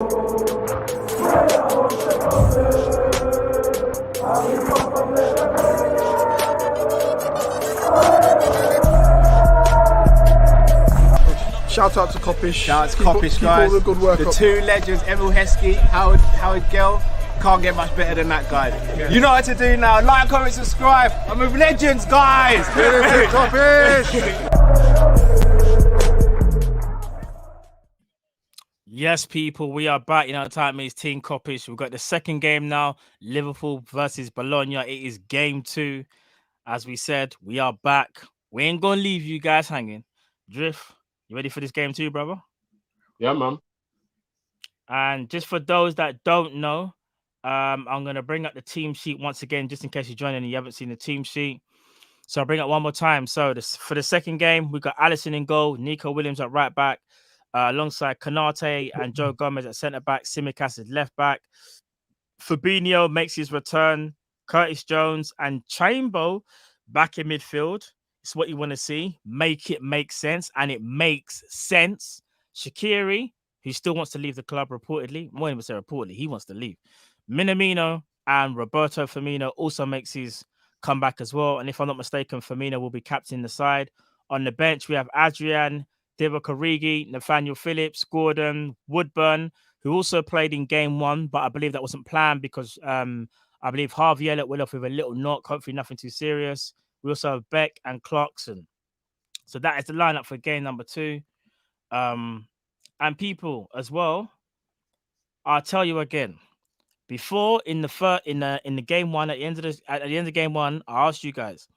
Shout out to Kopish. Shout out to Kopish, guys. All the good work the up. two legends, Emil Heskey, Howard Gill. Can't get much better than that, guys. Yeah. You know what to do now. Like, comment, subscribe. I'm with legends, guys. Kopish. Yes, people, we are back. You know, time is Team Kop-Ish. We've got the second game now. Liverpool versus Bologna. It is game 2. As we said, we are back. We ain't gonna leave you guys hanging. Drift, you ready for this game too, brother? Yeah, man. And just for those that don't know, I'm going to bring up the team sheet once again, just in case you're joining and you haven't seen the team sheet. So I'll bring it one more time. So for the second game, we've got Alisson in goal, Nico Williams at right back, alongside Konate and Joe Gomez at centre back, Tsimikas at left back. Fabinho makes his return, Curtis Jones and Chambo back in midfield. It's what you want to see. Make it make sense, and it makes sense. Shaqiri, who still wants to leave the club reportedly. More than say reportedly, he wants to leave. Minamino and Roberto Firmino also makes his comeback as well. And if I'm not mistaken, Firmino will be captaining the side. On the bench, we have Adrian, Divock Origi, Nathaniel Phillips, Gordon, Woodburn, who also played in game 1, but I believe that wasn't planned because I believe Harvey Elliott went off with a little knock, hopefully nothing too serious. We also have Beck and Clarkson. So that is the lineup for game number 2. And people as well, I'll tell you again. Before in the game 1, at the end of game 1, I asked you guys,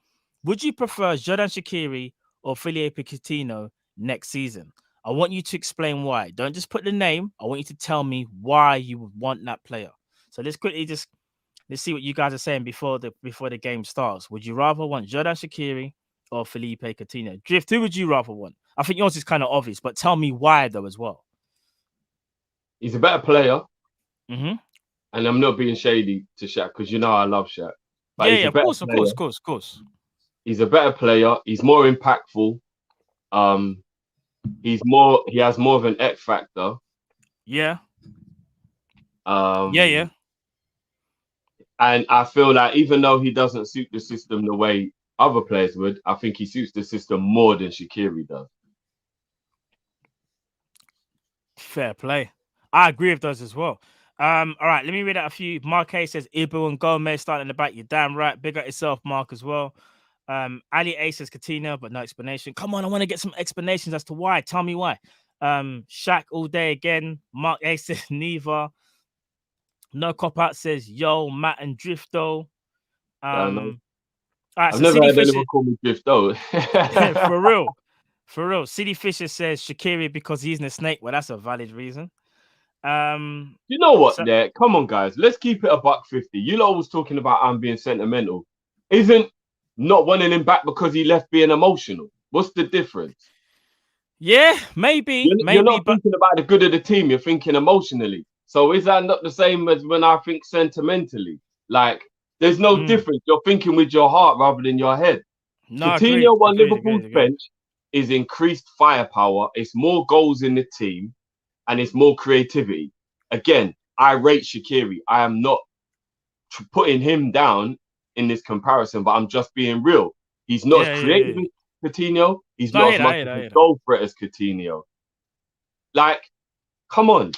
would you prefer Xherdan Shaqiri or Felipe Coutinho next season? I want you to explain why. Don't just put the name. I want you to tell me why you would want that player. So let's quickly let's see what you guys are saying before the game starts. Would you rather want Xherdan Shaqiri or Felipe Coutinho? Drift, who would you rather want? I think yours is kind of obvious, but tell me why though as well. He's a better player. Mm-hmm. And I'm not being shady to Shaq because you know I love Shaq. But yeah, of course. He's a better player. He's more impactful. He has more of an X factor. Yeah. Yeah. And I feel like even though he doesn't suit the system the way other players would, I think he suits the system more than Shaqiri does. Fair play. I agree with those as well. All right, let me read out a few. Marque says Ibu and Gomez starting in the back. You're damn right. Big up yourself, Mark, as well. Ali A says Coutinho, but no explanation. Come on, I want to get some explanations as to why. Tell me why. Shaq all day again. Mark A says Neva. No Cop Out says Yo, Matt and Drifto. I've so never City heard Fisher, anyone call me Drifto. For real. City Fisher says Shaqiri because he's in a snake. Well, that's a valid reason. You know what? There, come on, guys. Let's keep it a $1.50. You lot was talking about I'm being sentimental. Isn't not wanting him back because he left being emotional? What's the difference? Yeah, maybe. You're not thinking about the good of the team. You're thinking emotionally. So is that not the same as when I think sentimentally? Like, there's no difference. You're thinking with your heart rather than your head. No, Coutinho on Liverpool's bench is increased firepower. It's more goals in the team. And it's more creativity. Again, I rate Shaqiri. I am not putting him down in this comparison, but I'm just being real. He's not as creative as Coutinho. He's not as much of a goal threat as Coutinho. Like, come on.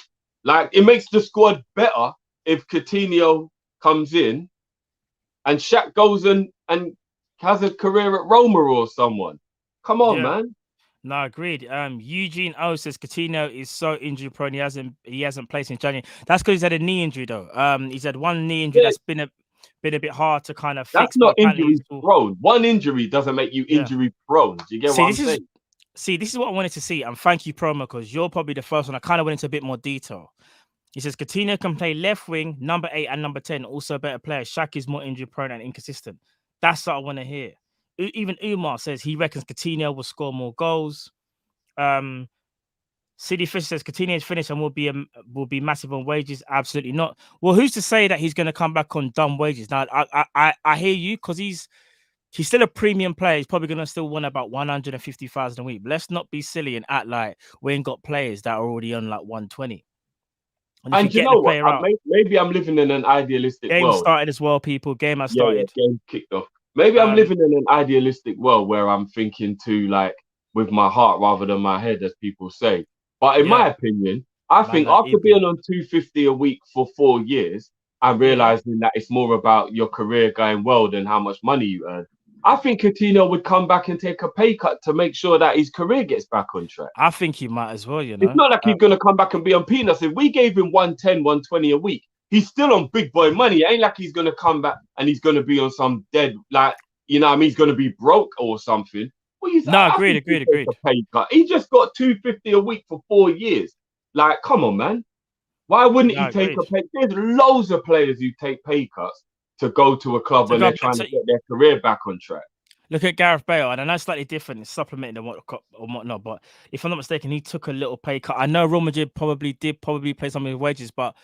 Like, it makes the squad better if Coutinho comes in and Shaq goes and has a career at Roma or someone. Come on, man. No, agreed. Eugene O says Coutinho is so injury prone. He hasn't played since January. That's because he's had a knee injury though. He's had one knee injury that's been a bit hard to kind of fix. That's not injury prone. One injury doesn't make you injury prone. Do you get what I'm saying? This is what I wanted to see. And thank you, Promo, because you're probably the first one. I kind of went into a bit more detail. He says Coutinho can play left wing, number 8 and number 10. Also a better player. Shaq is more injury prone and inconsistent. That's what I want to hear. Even Umar says he reckons Coutinho will score more goals. City Fish says Coutinho is finished and will be massive on wages. Absolutely not. Well, who's to say that he's going to come back on dumb wages? Now, I hear you because he's still a premium player. He's probably going to still want about 150,000 a week. But let's not be silly and act like we ain't got players that are already on like 120. And if you And you get know the what? player out, Maybe I'm living in an idealistic game world. started as well, people. Game has Yeah, started. game kicked off. Maybe I'm living in an idealistic world where I'm thinking to like with my heart rather than my head, as people say. But in my opinion, I think after being on 250 a week for 4 years and realizing that it's more about your career going well than how much money you earn, I think Coutinho would come back and take a pay cut to make sure that his career gets back on track. I think he might as well, you know. It's not like he's going to come back and be on peanuts. If we gave him 110, 120 a week, he's still on big boy money. It ain't like he's going to come back and he's going to be on some dead, like, you know what I mean? He's going to be broke or something. Well, agreed. A pay cut. He just got 250 a week for 4 years. Like, come on, man. Why wouldn't he take a pay? There's loads of players who take pay cuts to go to a club when they're trying to get their career back on track. Look at Gareth Bale, and I know it's slightly different, it's supplementing and whatnot, but if I'm not mistaken, he took a little pay cut. I know Real Madrid probably pay some of his wages, but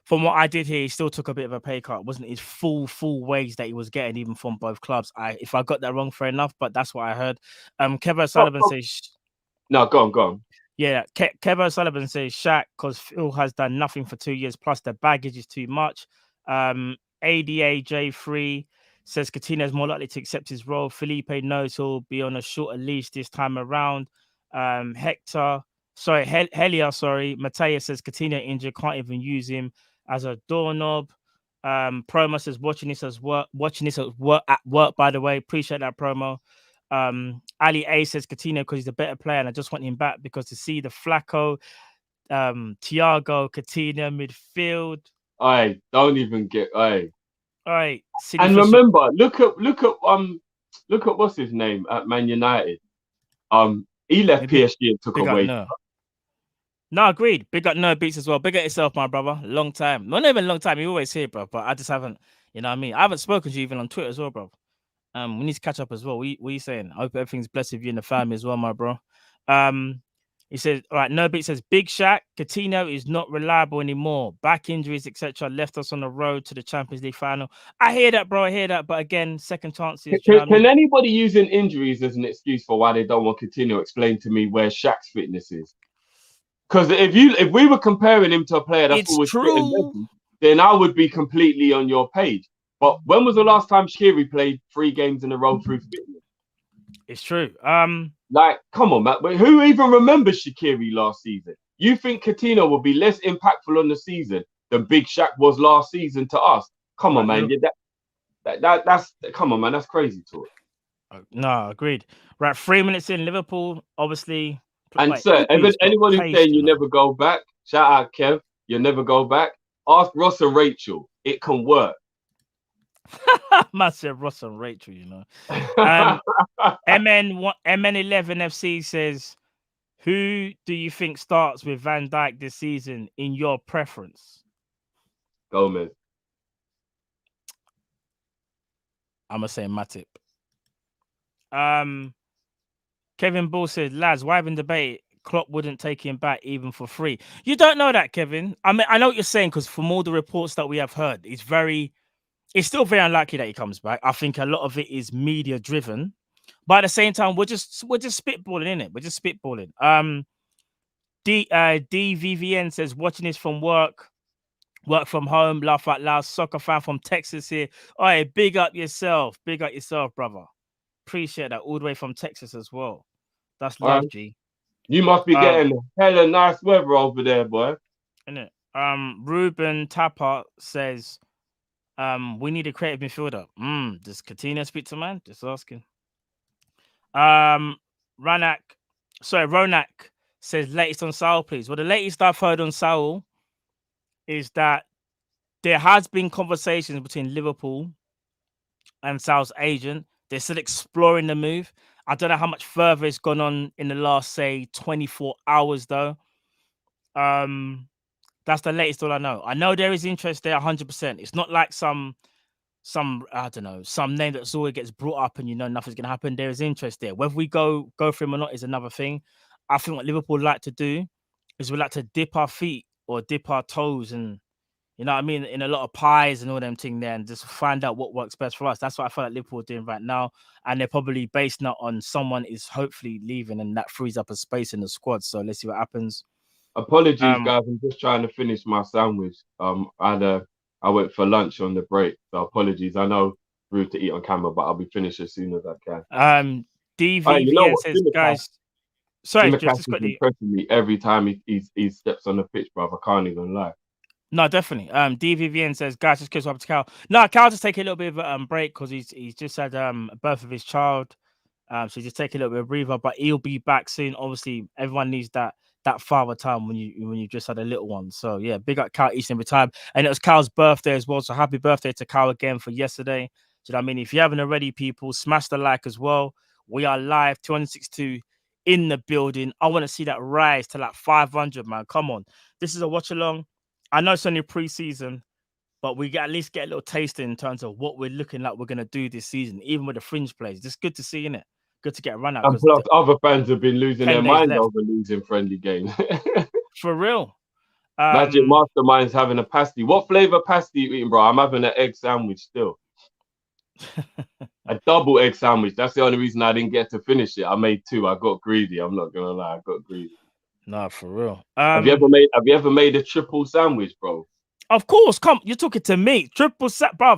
from what I did hear, he still took a bit of a pay cut. It wasn't his full wage that he was getting, even from both clubs. If I got that wrong, fair enough, but that's what I heard. Kevo Sullivan says... No, go on. Yeah, Kevo Sullivan says Shaq, because Phil has done nothing for 2 years, plus the baggage is too much. ADAJ3 says Coutinho is more likely to accept his role. Felipe knows he'll be on a shorter leash this time around. Helia, Mateus says Coutinho injured, can't even use him as a doorknob. Promo says watching this at work, by the way. Appreciate that, promo. Ali A says Coutinho because he's a better player and I just want him back because to see the Flacco, Thiago, Coutinho midfield. Aye, don't even get aye. All right. And remember, look at what's his name at Man United. He left PSG and took away. No, agreed. Big up No Beats as well. Big up yourself, my brother. Long time. Not even a long time. You're always here, bro. But I just haven't, you know what I mean? I haven't spoken to you even on Twitter as well, bro. We need to catch up as well. What are you saying? I hope everything's blessed with you and the family as well, my bro. He says, all right, No Beat says, Big Shaq, Coutinho is not reliable anymore. Back injuries, etc., left us on the road to the Champions League final. I hear that, bro. I hear that. But again, second chances. Can anybody using injuries as an excuse for why they don't want Coutinho explain to me where Shaq's fitness is? Because if we were comparing him to a player that's always fit and ready, then I would be completely on your page. But when was the last time Shaqiri played 3 games in a row through fitness? It's true. Like, come on, Matt. But who even remembers Shaqiri last season? You think Coutinho will be less impactful on the season than Big Shaq was last season to us? Come on, man. That's come on, man. That's crazy talk. No, agreed. Right, 3 minutes in, Liverpool, obviously. And sir, anyone who's saying you never go back, shout out Kev, you never go back. Ask Ross and Rachel. It can work. Massive Ross and Rachel, you know. MN11FC says, who do you think starts with Van Dijk this season in your preference? Gomez. I'm gonna say Matip. Kevin Bull says, lads, why even debate? Klopp wouldn't take him back even for free. You don't know that, Kevin. I mean, I know what you're saying because from all the reports that we have heard, it's still very unlikely that he comes back. I think a lot of it is media driven, but at the same time, we're just spitballing, innit? We're just spitballing. DVVN says watching this from work from home, laugh out loud. Soccer fan from Texas here. All right, big up yourself, brother. Appreciate that all the way from Texas as well. That's love, G. You must be getting hella nice weather over there, boy. Innit? Ruben Tapper says, we need a creative midfielder. Does Coutinho speak to man? Just asking. Ronak says latest on Saul, please. Well, the latest I've heard on Saul is that there has been conversations between Liverpool and Saul's agent. They're still exploring the move. I don't know how much further it's gone on in the last, say, 24 hours, though. That's the latest all I know. I know there is interest there 100%. It's not like some I don't know, some name that's always gets brought up and you know nothing's gonna happen. There is interest there. Whether we go for him or not is another thing. I think what Liverpool like to do is we like to dip our feet or dip our toes and you know what I mean, in a lot of pies and all them thing there and just find out what works best for us. That's what I feel like Liverpool are doing right now. And they're probably based not on someone is hopefully leaving and that frees up a space in the squad. So let's see what happens. Apologies, guys. I'm just trying to finish my sandwich. I went for lunch on the break, so apologies. I know rude to eat on camera, but I'll be finished as soon as I can. DVVN You know what? says, guys. Sorry, just quickly. Impressing me every time he steps on the pitch, bruv. I can't even lie. No, definitely. DVVN says, guys, just kiss up to Cal. No, Cal just taking a little bit of a break because he's just had birth of his child. So just take a little bit of breather, but he'll be back soon. Obviously, everyone needs that father time when you just had a little one. So yeah, big up Cal each and every time. And it was Cal's birthday as well. So happy birthday to Cal again for yesterday. Do you know what I mean? If you haven't already, people, smash the like as well. We are live, 262 in the building. I want to see that rise to like 500, man. Come on. This is a watch along. I know it's only pre-season, but we at least get a little taste in terms of what we're looking like we're going to do this season, even with the fringe plays. It's good to see, innit? Good to get a run out. And plus, other fans have been losing their minds over losing friendly games. For real. Magic Mastermind's having a pasty. What flavour pasty you eating, bro? I'm having an egg sandwich still. A double egg sandwich. That's the only reason I didn't get to finish it. I made 2. I got greedy. I'm not gonna lie. I got greedy. No, for real. Have you ever made a triple sandwich, bro? Of course. Come, you're talking to me. Triple sandwich. I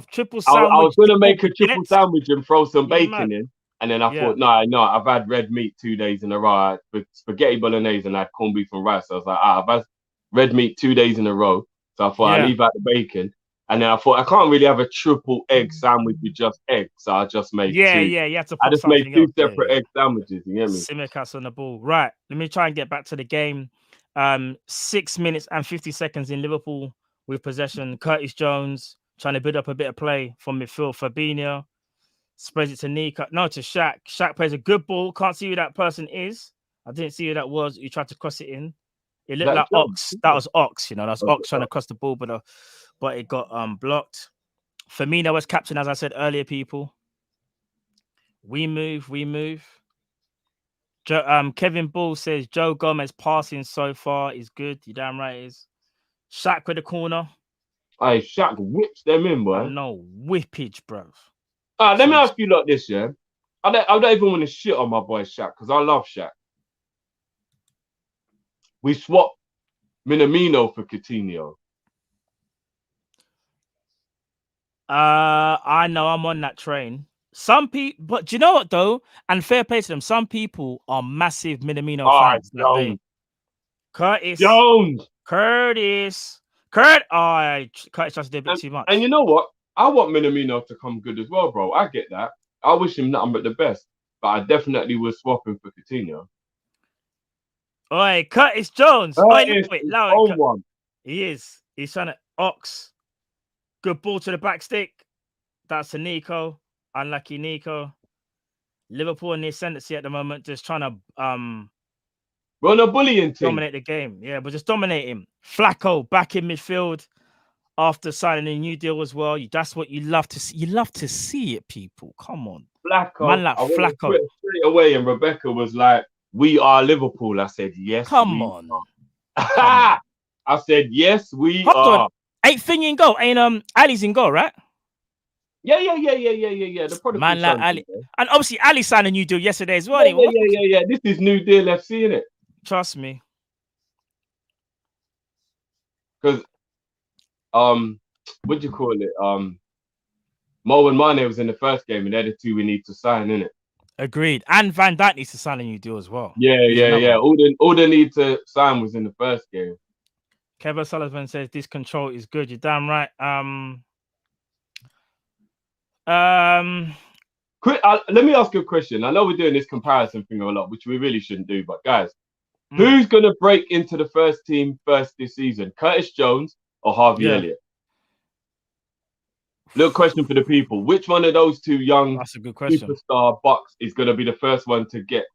was gonna make a triple sandwich and throw some bacon in. And then I thought, no, I've had red meat 2 days in a row. Spaghetti bolognese and I had corned beef and rice. So I was like, I've had red meat 2 days in a row. So I thought I'd leave out the bacon. And then I thought I can't really have a triple egg sandwich with just eggs. So I just made 2. You have to put I just made 2 separate egg sandwiches. You get me? Simicast on the ball. Right. Let me try and get back to the game. 6 minutes and 50 seconds in Liverpool with possession. Curtis Jones trying to build up a bit of play from midfield. Fabinho spreads it to Nico. No, to Shaq. Shaq plays a good ball. Can't see who that person is. I didn't see who that was. He tried to cross it in. It looked like Ox. That was Ox, you know. That's Ox trying to cross the ball, but it got blocked. Firmino was captain, as I said earlier, people. We move. Kevin Bull says Joe Gomez passing so far is good. You damn right it is. Shaq with the corner. Hey, Shaq whips them in, boy. No whippage, bro. Let me ask you like this, yeah. I don't even want to shit on my boy Shaq because I love Shaq. We swapped Minamino for Coutinho. I know I'm on that train. Some people, but do you know what though? And fair play to them. Some people are massive Minamino fans. Curtis Jones. Curtis tried to do a bit too much. And you know what? I want Minamino to come good as well, bro. I get that. I wish him nothing but the best. But I definitely was swapping for Coutinho. Oi, Curtis Jones. One. He is. He's trying to Ox. Good ball to the back stick. That's to Nico. Unlucky Nico. Liverpool in the ascendancy at the moment, just trying to we're on a bullying team. Dominate the game. Yeah, we're just dominating. Flacco back in midfield after signing a new deal as well. That's what you love to see. You love to see it, people. Come on. Flacco. Man like Flacco. Straight away, and Rebecca was like, "We are Liverpool." I said, "Yes." Come on. I said, "Yes, we are." On. Ain't Thing in goal? Ain't Ali's in goal, right? Yeah. The man like Ali, and obviously Ali signed a new deal yesterday as well. Yeah. This is new deal FC, innit? Trust me. Because what do you call it? Mo and Mane was in the first game, and they're the 2 we need to sign, innit? Agreed. And Van Dijk needs to sign a new deal as well. Yeah. All they need to sign was in the first game. Kevin Sullivan says this control is good. You're damn right. Let me ask you a question. I know we're doing this comparison thing a lot, which we really shouldn't do, but guys, who's gonna break into the first team first this season? Curtis Jones or Harvey Elliott? Little question for the people. Which one of those 2 young superstar bucks is gonna be the first one to get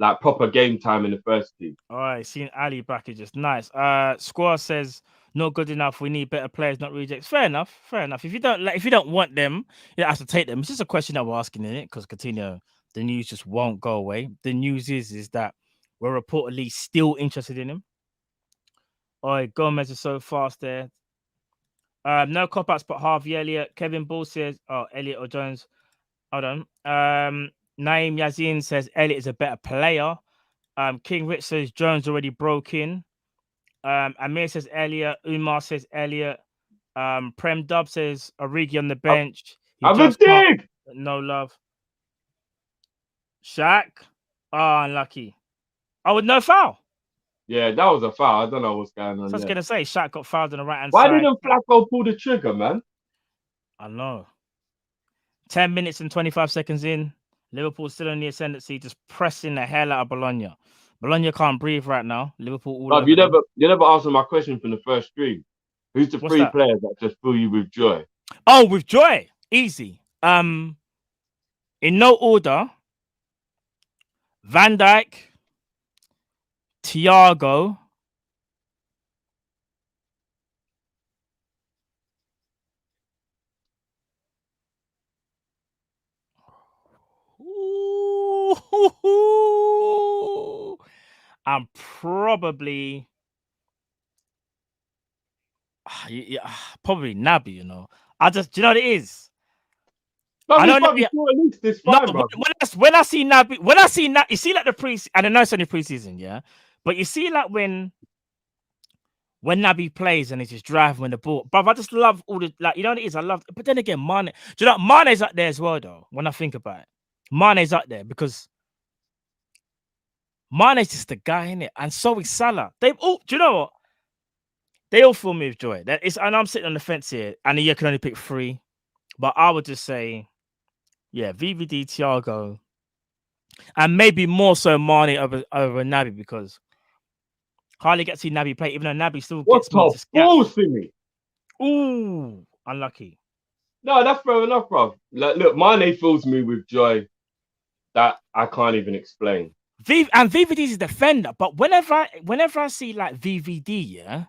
like proper game time in the first team? All right, seeing Ali back is just nice. Squaw says not good enough. We need better players, not rejects. Fair enough. If you don't want them, you don't have to take them. It's just a question that we're asking in it because Coutinho, the news just won't go away. The news is that we're reportedly still interested in him. Oi, Gomez is so fast there. No cop-outs, but Harvey Elliott. Kevin Bull says, Elliott or Jones. Hold on. Naeem Yazin says Elliott is a better player. King Rich says Jones already broke in. Amir says Elliot. Umar says Elliot. Prem Dub says Origi on the bench. He I'm a just can't. dig. No love. Shaq. Oh, unlucky. Oh, with no foul. Yeah, that was a foul. I don't know what's going on So I was there. gonna say Shaq got fouled on the right hand Why side. didn't Flacco pull the trigger, man? I know. 10 minutes and 25 seconds in. Liverpool still on the ascendancy, just pressing the hell out of Bologna. Bologna can't breathe right now. Liverpool all Bruv, over you them. never answered my question from the first stream. Who's the What's three that? players that just fill you with joy? Oh, with joy. Easy. In no order. Van Dijk, Thiago, I'm probably probably Naby, you know. Do you know what it is? I know Naby, at least this no, fine, bro. when I see Naby, you see like the pre, and I know it's only preseason, yeah. But you see like when Naby plays and he's just driving with the ball, bro. I just love all the like, you know what it is. I love, but then again, Mane. Do you know Mane's up there as well, though? When I think about it, Mane's up there because Mane's just the guy in it, and so is Salah. They've all. Do you know what? They all fill me with joy. That is, and I'm sitting on the fence here, and you can only pick 3, but I would just say, yeah, VVD, Thiago, and maybe more so Mane over Naby because hardly get to see Naby play, even though Naby still gets me to What the me? Ooh, unlucky. No, that's fair enough, bro. Like, look, Mane fills me with joy that I can't even explain. And VVD is a defender, but whenever I see like VVD, yeah,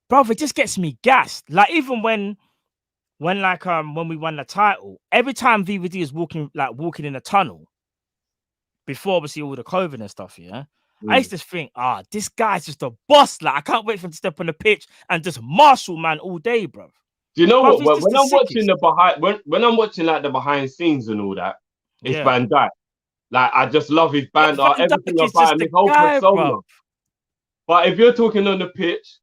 bro, it just gets me gassed. Like even when we won the title, every time VVD is walking in a tunnel, before obviously all the COVID and stuff, yeah, I used to think, this guy's just a boss. Like I can't wait for him to step on the pitch and just marshal man all day, bro. Do you know what? When I'm watching when I'm watching like the behind scenes and all that, it's Van Dijk. Like I just love his banter, everything about him, his whole persona. Bro. But if you're talking on the pitch,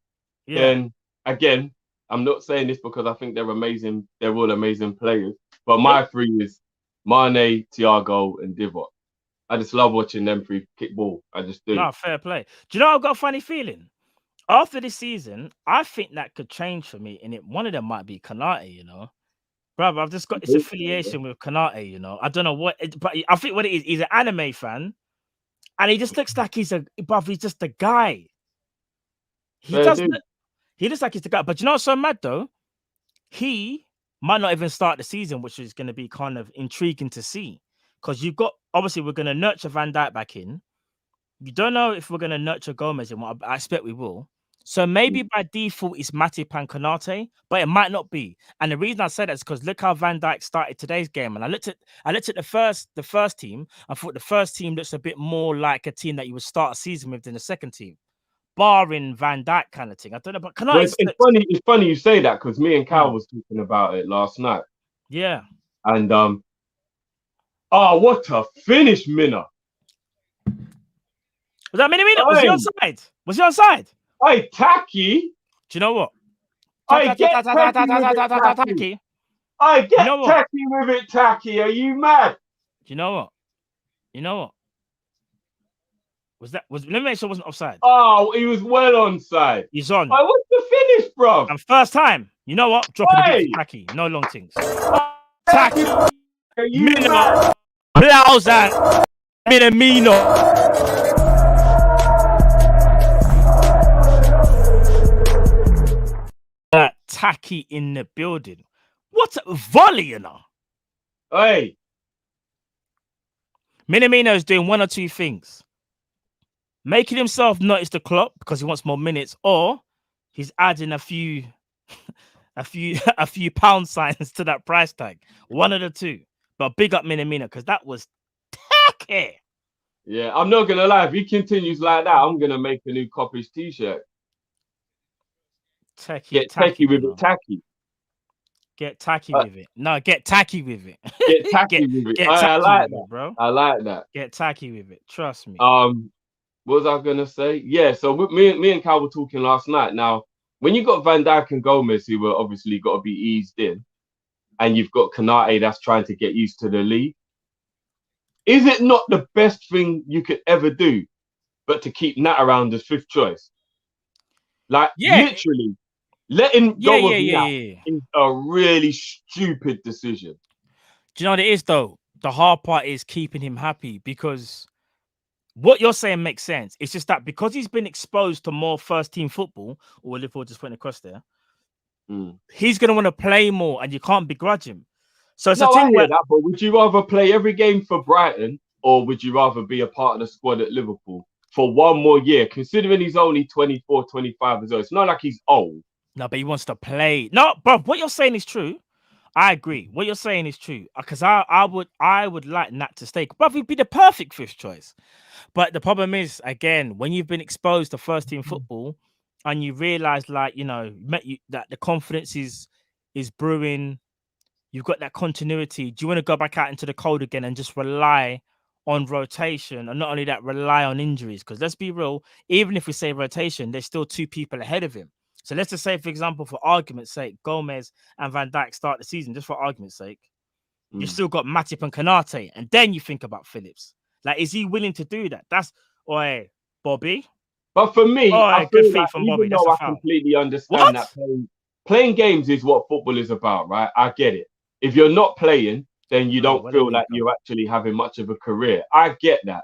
then again, I'm not saying this because I think they're amazing. They're all amazing players. But my 3 is Mane, Thiago, and Divock. I just love watching them 3 kick ball. I just do. No, fair play. Do you know I've got a funny feeling? After this season, I think that could change for me, and one of them might be Konate, you know. Bro, I've just got this affiliation with Konate, you know. I don't know what, but I think what it is, he's an anime fan, and he just looks like he's just a guy. He looks like he's the guy. But you know what's so mad though? He might not even start the season, which is going to be kind of intriguing to see. Because obviously we're going to nurture Van Dijk back in. You don't know if we're going to nurture Gomez, and I expect we will. So maybe by default it's Matip and Konate, but it might not be. And the reason I said that is because look how Van Dijk started today's game. And I looked at the first team. I thought the first team looks a bit more like a team that you would start a season with than the second team, barring Van Dijk kind of thing. I don't know, but Konate. It's funny you say that because me and Cal was talking about it last night. Yeah. And what a finish, Minna. Was that Mina? Was he onside? Was he onside? Hey, Tacky. Do you know what? I get tacky. I get tacky with it, Tacky. Are you mad? Do you know what? Let me make sure it wasn't offside. Oh, he was well onside. He's on. Oh, what's the finish, bro? And first time. You know what? Dropping the beat Tacky. No long things. Tacky. Are you mad? Blausan. Minamino. Tacky in the building. What a volley, you know. Hey. Minamino is doing one or two things. Making himself notice the clock because he wants more minutes, or he's adding a few pound signs to that price tag. One of the two. But big up Minamino because that was tacky. Yeah, I'm not gonna lie. If he continues like that, I'm gonna make a new Kopish t-shirt. Get tacky with it, tacky. Get tacky with it. No, get tacky with it. Get tacky with it. I like that, bro. I like that. Get tacky with it. Trust me. What was I gonna say? Yeah, so me and Cal were talking last night. Now, when you got Van Dijk and Gomez, who were obviously got to be eased in, and you've got Kanate that's trying to get used to the league, is it not the best thing you could ever do, but to keep Nat around as fifth choice? Like Yeah, literally, letting yeah, go yeah, of yeah, Nat yeah. is a really stupid decision. Do you know what it is though? The hard part is keeping him happy because what you're saying makes sense. It's just that because he's been exposed to more first team football, or Liverpool just putting across there, Mm. he's gonna want to play more, and you can't begrudge him. So it's a No, I thing hear where that, but would you rather play every game for Brighton or would you rather be a part of the squad at Liverpool for one more year, considering he's only 24, 25 as well? It's not like he's old. no, but he wants to play. No, bro, what you're saying is true. I agree. What you're saying is true. Because I would like Nat to stay. But he'd be the perfect fifth choice. But the problem is, again, when you've been exposed to first team football and you realize, like, that the confidence is brewing, you've got that continuity. Do you want to go back out into the cold again and just rely on rotation? And not only that, rely on injuries. Because let's be real, even if we say rotation, there's still two people ahead of him. So let's just say, for example, for argument's sake, Gomez and Van Dijk start the season, just for argument's sake. You've still got Matip and Kanate, and then you think about Phillips. Like, is he willing to do that? That's Bobby. But for me, I Good feel like feet from Bobby. even That's though a I foul. completely understand that What? playing games is what football is about, right? I get it. If you're not playing, then you Oh, don't where did feel he like go? you're actually having much of a career. I get that.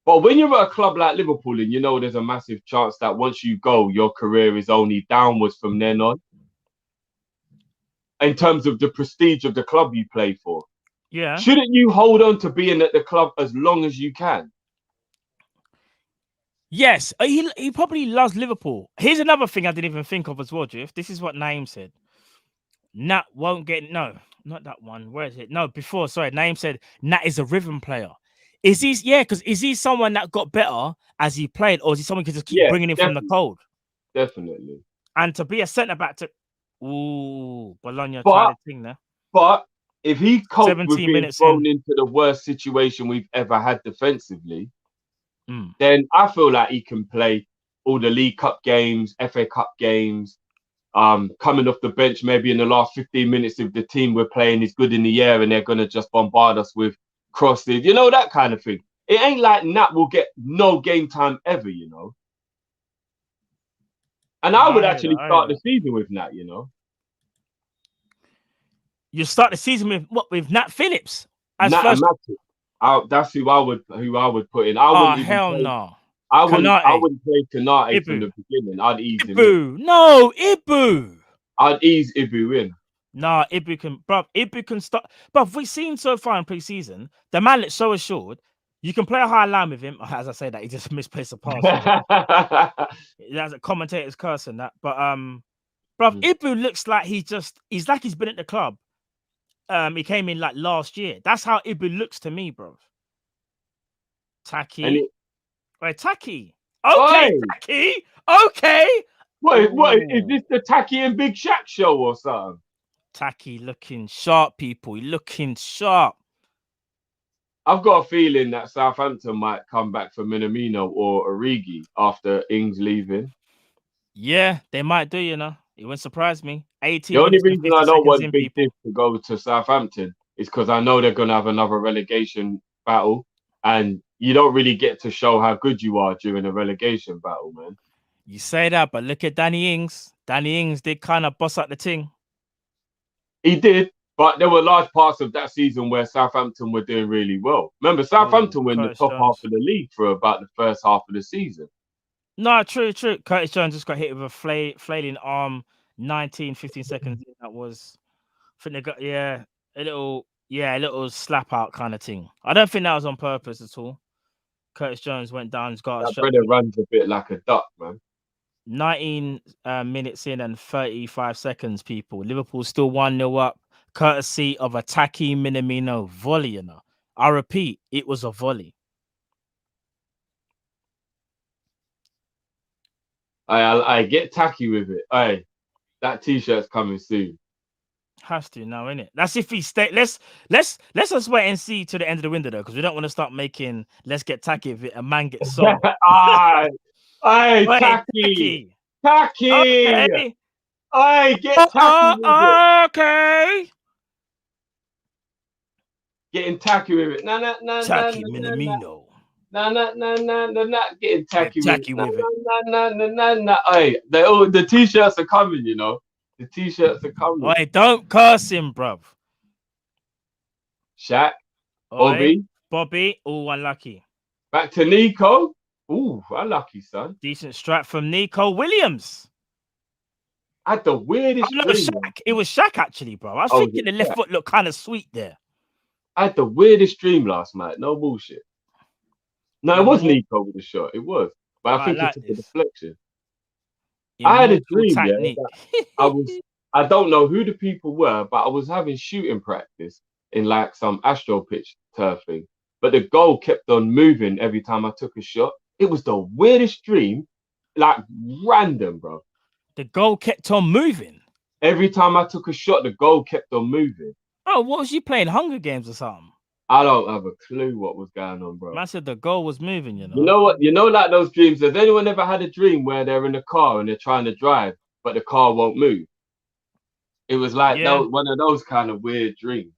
But when you're at a club like Liverpool and you know there's a massive chance that once you go, your career is only downwards from then on, in terms of the prestige of the club you play for, Yeah. shouldn't you hold on to being at the club as long as you can? Yes. He probably loves Liverpool. Here's another thing I didn't even think of as well, Drift. This is what Naeem said. Nat won't get no, not that one. Where is it? No, before. Sorry, Naeem said Nat is a rhythm player. Is he? Yeah, because is he someone that got better as he played, or is he someone who can just keep Yeah, bringing him from the cold? definitely. And to be a centre back to, Bologna tried But a thing there. But if he coped with 17 being minutes thrown in. into the worst situation we've ever had defensively, Mm. then I feel like he can play all the League Cup games, FA Cup games, coming off the bench maybe in the last 15 minutes if the team we're playing is good in the air and they're going to just bombard us with crosses, that kind of thing. It ain't like Nat will get no game time ever. And I would I hear that. actually I hear start the that. season with Nat. You start the season with what? With Nat Phillips as Nat and first. Matip. That's who I would put in. I Oh wouldn't even hell play. no. I Kanate, wouldn't play Kanate from Ibu, the beginning. I'd ease him in. Ibu. No, Ibu. I'd ease Ibu in. Nah, Ibu can, bro. Ibu can start. But we've seen so far in pre-season, the man looks so assured. You can play a high line with him. As I say that, he just misplaced a pass. That's a commentator's cursing that. But bro, Ibu looks like he's like he's been at the club. He came in like last year. That's how Ibu looks to me, bro. Taki. Wait, Taki. Okay, Oi, Taki. Okay. what is Ooh. this the Tacky and Big Shaq show or something? Taki looking sharp, people. He looking sharp. I've got a feeling that Southampton might come back for Minamino or Origi after Ings leaving. Yeah, they might do, It wouldn't surprise me. The 18 only minutes and reason 50 I don't seconds want in, Big people. Dick to go to Southampton is because I know they're going to have another relegation battle, and you don't really get to show how good you are during a relegation battle, man. You say that, but look at Danny Ings. Danny Ings did kind of boss up the thing. He did, but there were large parts of that season where Southampton were doing really well. Remember, Southampton were in the Curtis top Jones. half of the league for about the first half of the season. No, true. Curtis Jones just got hit with a flailing arm. 15 seconds. That was, I think they got a little slap out kind of thing. I don't think that was on purpose at all. Curtis Jones went down. That brother runs a bit like a duck, man. 19 minutes in and 35 seconds, people. Liverpool still 1-0 up, courtesy of a Taki Minamino volley. I repeat, it was a volley. I get tacky with it. Hey, that t-shirt's coming soon. Has to now, innit? That's if he stay. Let's just wait and see to the end of the window though, because we don't want to start making. Let's get tacky if a man gets sold. Aye, aye, Wait, tacky, tacky. tacky. Okay. Aye, get tacky with it. Okay. Getting tacky with it. Nah. Tacky Minamino. Nah. Getting tacky Tacky with with it. it. Nah. Hey, the t-shirts are coming, you know. The t-shirts are coming. Wait, don't curse him, bruv. Shaq, Oi, Bobby, oh, unlucky. back to Nico. Ooh, unlucky, son. Decent strike from Nico Williams. I had the weirdest No, dream. Shaq. It was Shaq actually, bro. I was thinking the left foot looked kind of sweet there. I had the weirdest dream last night. No bullshit. No, it was Nico with the shot. It was. But I think it's a deflection. I had a dream, I don't know who the people were, but I was having shooting practice in like some Astro pitch turf thing. But the goal kept on moving every time I took a shot. It was the weirdest dream, like random, bro. The goal kept on moving? Every time I took a shot, the goal kept on moving. Oh, what was you playing? Hunger Games or something? I don't have a clue what was going on, bro. Man said the goal was moving, you know. You know what? You know, like those dreams. Has anyone ever had a dream where they're in a car and they're trying to drive, but the car won't move? It was like one of those kind of weird dreams.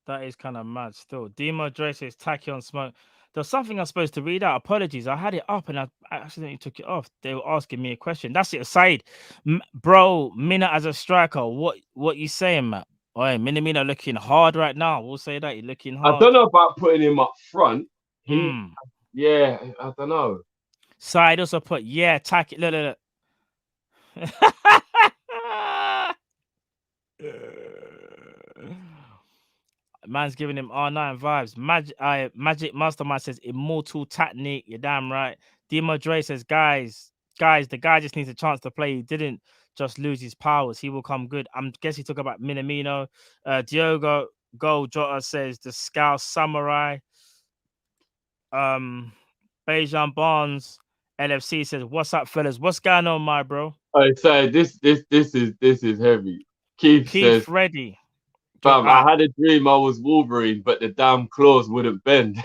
That is kind of mad still. Demo Dre says tacky on smoke. There's something I'm supposed to read out. Apologies. I had it up and I accidentally took it off. They were asking me a question. That's it aside. Bro, Mina as a striker, what you saying, Matt? Oi, Minamino looking hard right now. We'll say that. He's looking hard. I don't know about putting him up front. Yeah, I don't know. Side also put, tacky. Look. Man's giving him R9 vibes. Magic Mastermind says immortal technique. You're damn right. Demo Dre says, guys, the guy just needs a chance to play. He didn't just lose his powers. He will come good. I'm guessing he talk about Minamino. Diogo Jota says the Scouse Samurai. Bejan Barnes LFC says, what's up, fellas? What's going on, my bro? I say this is heavy. Keith says ready. Fam, I had a dream I was Wolverine, but the damn claws wouldn't bend.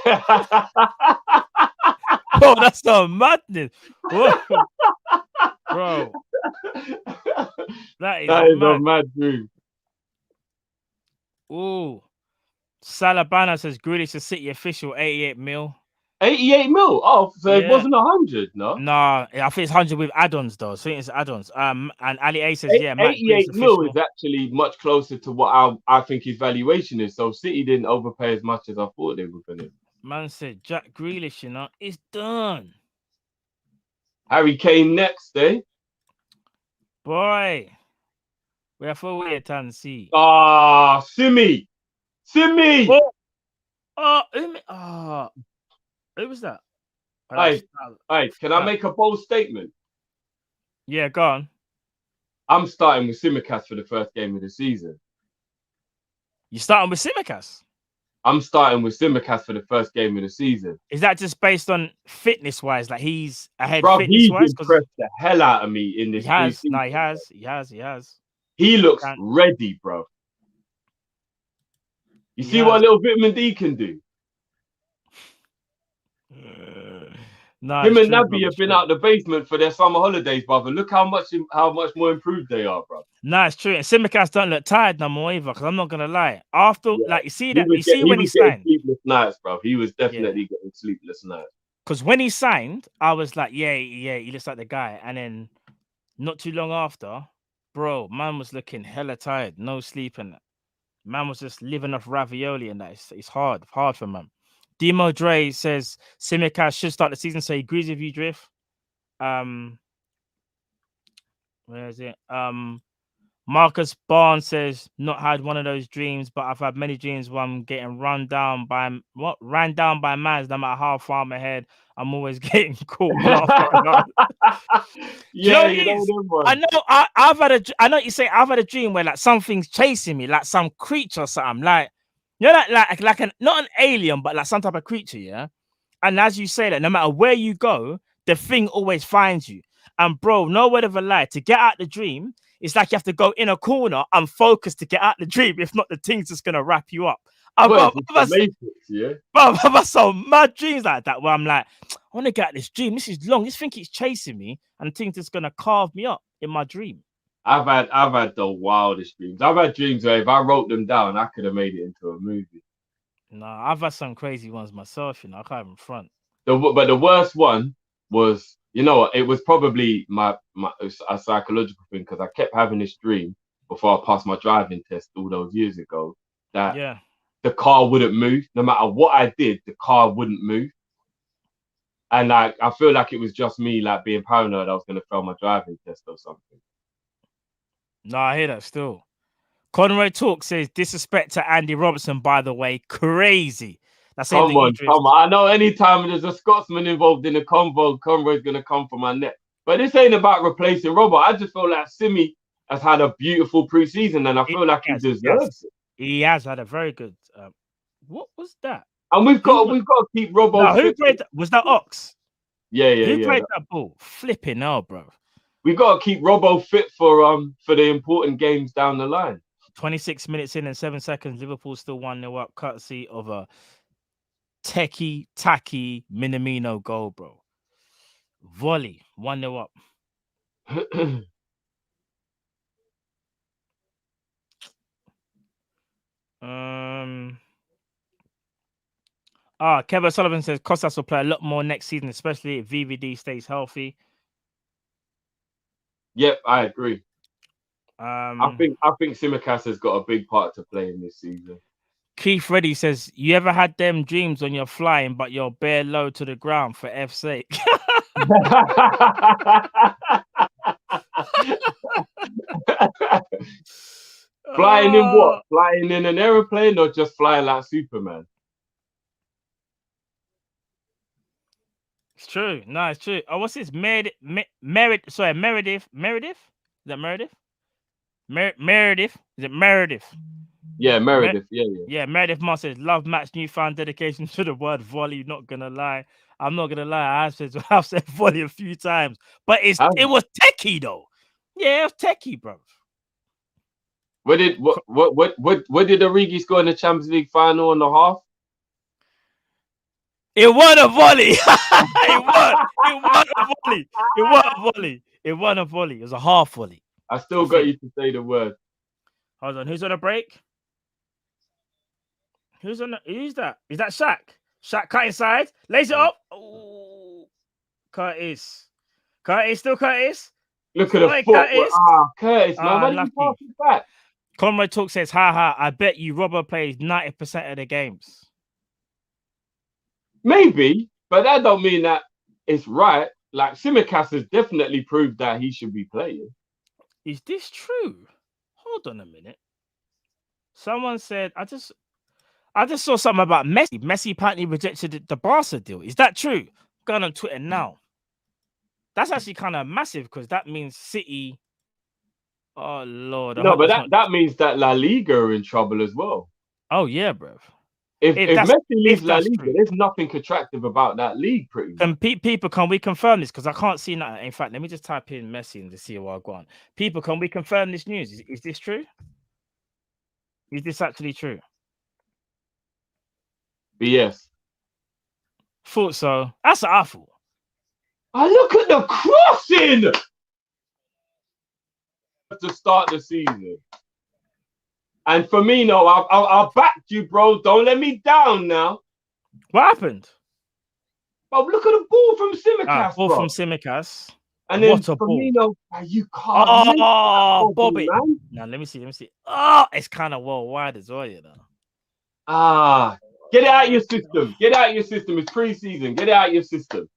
Oh, that's so madness. Bro. That is a mad dream. Ooh. Salabana says Grealish is City official, 88 mil. 88 mil? Oh, so it wasn't 100, no? No, I think it's 100 with add-ons though. So I think it's add-ons. And Ali A says, 88 mil is actually much closer to what I think his valuation is. So City didn't overpay as much as I thought they were gonna. Man said Jack Grealish, you know, it's done. Harry Kane next, eh? Boy. We have to wait and see. Simi. Who was that? Hey, can I make a bold statement? Yeah, go on. I'm starting with Tsimikas for the first game of the season. You starting with Tsimikas? I'm starting with Tsimikas for the first game of the season. Is that just based on fitness-wise? Like he's ahead fitness-wise? He's impressed the hell out of me in this. He has. No, he has. He looks ready, bro. You see what a little vitamin D can do? No, him and Naby have been out the basement for their summer holidays, brother. Look how much more improved they are, bro. No, it's true. And Tsimikas don't look tired no more either. Because I'm not gonna lie. After like you see when he signed, sleepless nights, bro. He was definitely getting sleepless nights. Because when he signed, I was like, yeah, he looks like the guy. And then not too long after, bro, man was looking hella tired, no sleep, and man was just living off ravioli, and that it's hard for man. Demo Dre says Tsimikas should start the season, so he agrees with you, Drift. Where is it? Marcus Barnes says not had one of those dreams, but I've had many dreams where I'm getting ran down by mans. No matter how far I'm ahead, I'm always getting caught. I know you say I've had a dream where like something's chasing me, like some creature or something, like. You know, like not an alien, but like some type of creature, yeah? And as you say that, no matter where you go, the thing always finds you. And bro, no word of a lie, to get out the dream, it's like you have to go in a corner and focus to get out the dream. If not, the thing's just gonna wrap you up. I've got some mad dreams like that where I'm like, I want to get out this dream. This is long. This thing keeps chasing me, and the thing's just gonna carve me up in my dream. I've had the wildest dreams. I've had dreams where if I wrote them down, I could have made it into a movie. Nah, I've had some crazy ones myself. I can't even front. But the worst one was, it was probably a psychological thing because I kept having this dream before I passed my driving test all those years ago that the car wouldn't move. No matter what I did, the car wouldn't move. And like I feel like it was just me like being paranoid I was going to fail my driving test or something. No, I hear that still. Conroy Talk says disrespect to Andy Robertson, by the way, crazy. Come on. I know anytime there's a Scotsman involved in a convo, Conroy's going to come for my neck. But this ain't about replacing Robert. I just feel like Simi has had a beautiful preseason, and I feel like he deserves it. He has had a very good. What was that? And we've got to keep Robbo. No, who played? Was that Ox? Yeah. Who played that ball? Flipping hell, bro. We got to keep Robbo fit for the important games down the line. 26 minutes in and 7 seconds. Liverpool still 1-0 up, courtesy of a tacky Minamino goal, bro. Volley 1-0 up. Kevin Sullivan says Costas will play a lot more next season, especially if VVD stays healthy. Yep, I agree. I think Tsimikas has got a big part to play in this season. Keith Reddy says, you ever had them dreams when you're flying, but you're bare low to the ground for F's sake? Flying in what? Flying in an aeroplane or just flying like Superman? It's true. No, it's true. Oh, what's this? Meredith. Meredith. Is that Meredith? Meredith. Is it Meredith? Yeah, Meredith. Yeah, Meredith Moss says, love Matt's newfound dedication to the word volley. Not gonna lie. I'm not gonna lie. I've said volley a few times, but it was techie though. Yeah, it was techie, bro. What did Origi score in the Champions League final on the half? It won a volley. It won a volley. It won a volley. It was a half volley. I still got you to say the word. Hold on. Who's on a break? Who's that? Is that Shaq? Shaq cut inside. Lays it up. Oh, Curtis. Still Curtis. Look at the foot. Curtis, man. Why did you pass it back? Conrad Talk says, haha, I bet you Robert plays 90% of the games. Maybe, but that don't mean that it's right. Like Tsimikas has definitely proved that he should be playing. Is this true? Hold on a minute. Someone said, I just saw something about Messi. Messi apparently rejected the Barca deal. Is that true? Going on Twitter now. That's actually kind of massive because that means City. Oh Lord! No, but that means that La Liga are in trouble as well. Oh yeah, bro. If Messi leaves La Liga, there's nothing attractive about that league, pretty much. People, can we confirm this? Because I can't see that. In fact, let me just type in Messi and to see what I've got. People, can we confirm this news? Is this true? Is this actually true? Yes. Thought so. That's what I thought. I look at the crossing to start the season. And Firmino, I'll back you, bro. Don't let me down now. What happened? Oh, look at the ball from Tsimikas, ball from Tsimikas. And then Firmino, you can't. Oh, Bobby. Man. Now, let me see. Oh, it's kind of well wide as well, you know. Get it out of your system. It's pre-season. Get it out of your system.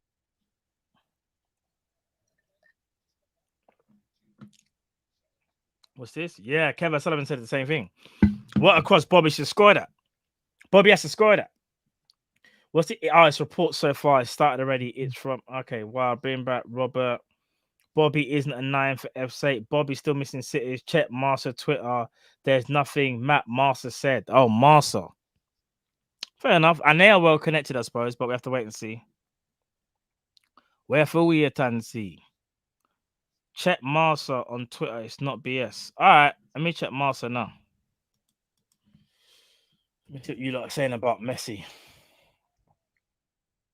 What's this? Yeah, Kevin Sullivan said the same thing. What across Bobby should score that? Bobby has to score that. What's it? Oh, it's report so far. It started already. It's from wow. Bring back Robert. Bobby isn't a 9 for F's sake. Bobby still missing cities. Check Master Twitter. There's nothing Matt Master said. Oh, Master. Fair enough. And they are well connected, I suppose, but we have to wait and see. Wherefore we attend and see. Check Marsa on Twitter. It's not BS. All right, let me check Marsa now. Let me see what you lot are saying about Messi.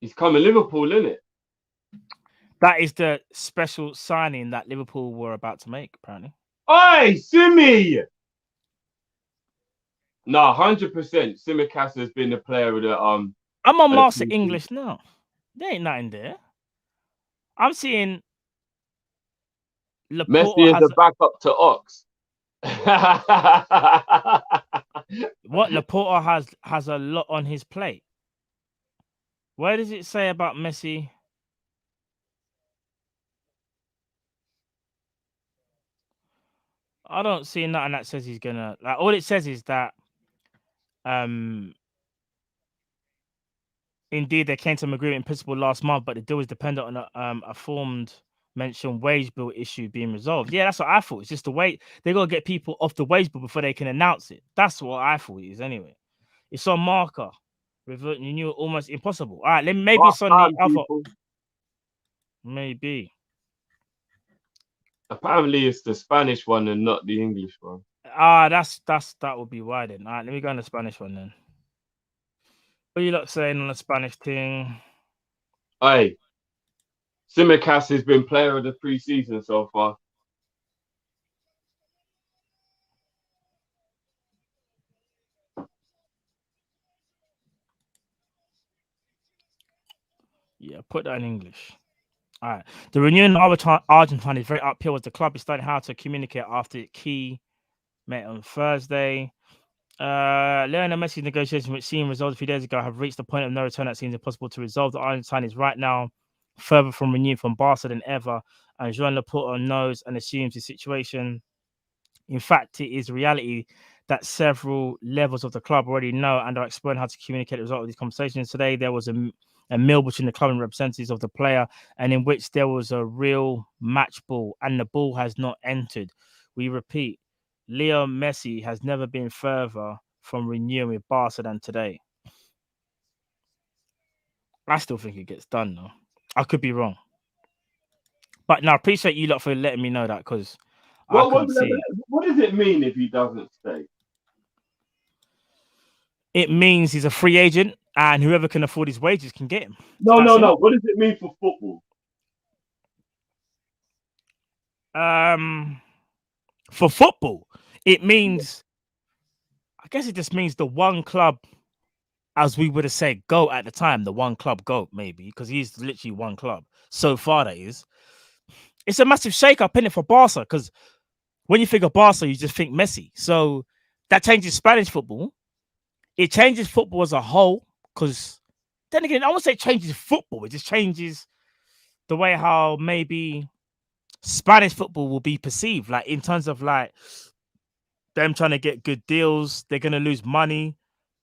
He's coming Liverpool, isn't it? That is the special signing that Liverpool were about to make, apparently. Oi, Simi! No, 100%. Simicast has been the player of the I'm on Master English now. There ain't nothing there. I'm seeing Messi is a backup to Ox. What Laporta has a lot on his plate. Where does it say about Messi? I don't see nothing that says he's gonna like. All it says is that indeed they came to an agreement in principle last month, but the deal is dependent on a formed mentioned wage bill issue being resolved. Yeah, that's what I thought. It's just the wait. They gotta get people off the wage bill before they can announce it. That's what I thought it is anyway. It's on marker. You knew almost impossible. All right, then maybe it's on the other. Maybe. Apparently, it's the Spanish one and not the English one. That would be why then. All right, let me go on the Spanish one then. What are you lot saying on the Spanish thing? Hey, Simicast has been player of the pre-season so far. Yeah, put that in English. All right. The renewing Argentine is very uphill as the club is studying how to communicate after the key met on Thursday. Lionel Messi's negotiations, which seemed resolved a few days ago, have reached the point of no return that seems impossible to resolve. The Argentine is right now further from renewing from Barca than ever, and Joan Laporta knows and assumes the situation. In fact, it is reality that several levels of the club already know and are exploring how to communicate the result of these conversations. Today, there was a meal between the club and representatives of the player, and in which there was a real match ball, and the ball has not entered. We repeat, Leo Messi has never been further from renewing with Barca than today. I still think it gets done, though. I could be wrong. But no, I appreciate you lot for letting me know that, because what does it mean if he doesn't stay? It means he's a free agent, and whoever can afford his wages can get him. No. What does it mean for football? For football, it means, I guess it just means the one club, as we would have said, GOAT at the time, the one club GOAT, maybe, because he's literally one club. So far, that is. It's a massive shake-up, in it, for Barca, because when you think of Barca, you just think Messi. So that changes Spanish football. It changes football as a whole, because then again, I won't say it changes football. It just changes the way how maybe Spanish football will be perceived, like in terms of like them trying to get good deals. They're going to lose money.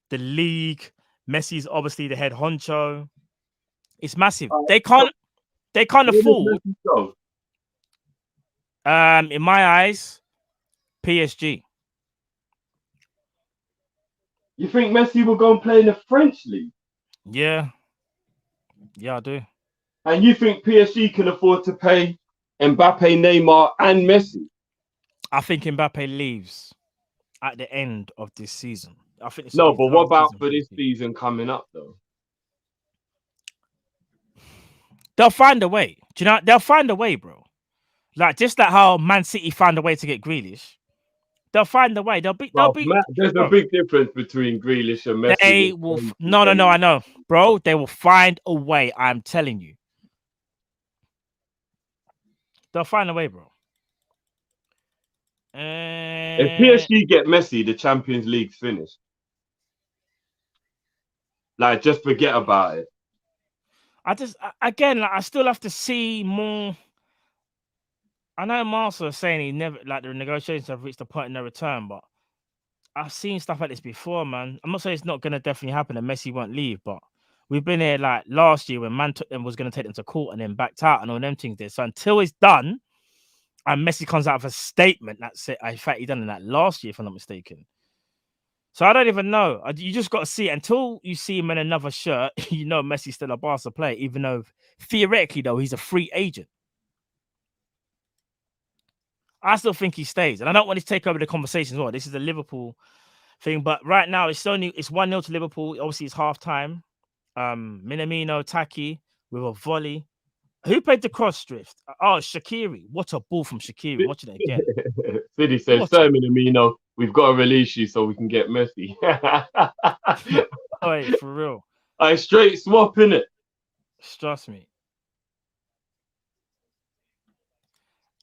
The league, Messi's obviously the head honcho. It's massive. They can't afford. In my eyes, PSG. You think Messi will go and play in the French league? Yeah, I do. And you think PSG can afford to pay Mbappe, Neymar, and Messi? I think Mbappe leaves at the end of this season. I think. No, but what about for this season coming up, though? They'll find a way. Do you know? They'll find a way, bro. Like just like how Man City found a way to get Grealish. They'll find a way. They'll be. There's a big difference between Grealish and Messi. They will. No. I know, bro. They will find a way. I'm telling you. They'll find a way, bro. If PSG get Messi, the Champions League's finished. Like, just forget about it. I still have to see more. I know Marcel is saying he never, like, the negotiations have reached a point of no return, but I've seen stuff like this before, man. I'm not saying it's not going to definitely happen and Messi won't leave, but we've been here like last year when man was going to take them to court and then backed out and all them things there. So until it's done and Messi comes out of a statement, that's it. In fact, he done that last year, if I'm not mistaken. So I don't even know. You just got to see it. Until you see him in another shirt, you know Messi's still a Barca player, even though theoretically, though, he's a free agent. I still think he stays, and I don't want to take over the conversation as well. This is a Liverpool thing, but right now it's 1-0 to Liverpool. Obviously, it's half time. Minamino Taki with a volley. Who played the cross drift? Oh, Shaqiri. What a ball from Shaqiri. Watching it again. City says, "Sir Minamino, we've got to release you so we can get Messi." Oh, for real. I straight swap, innit? Trust me.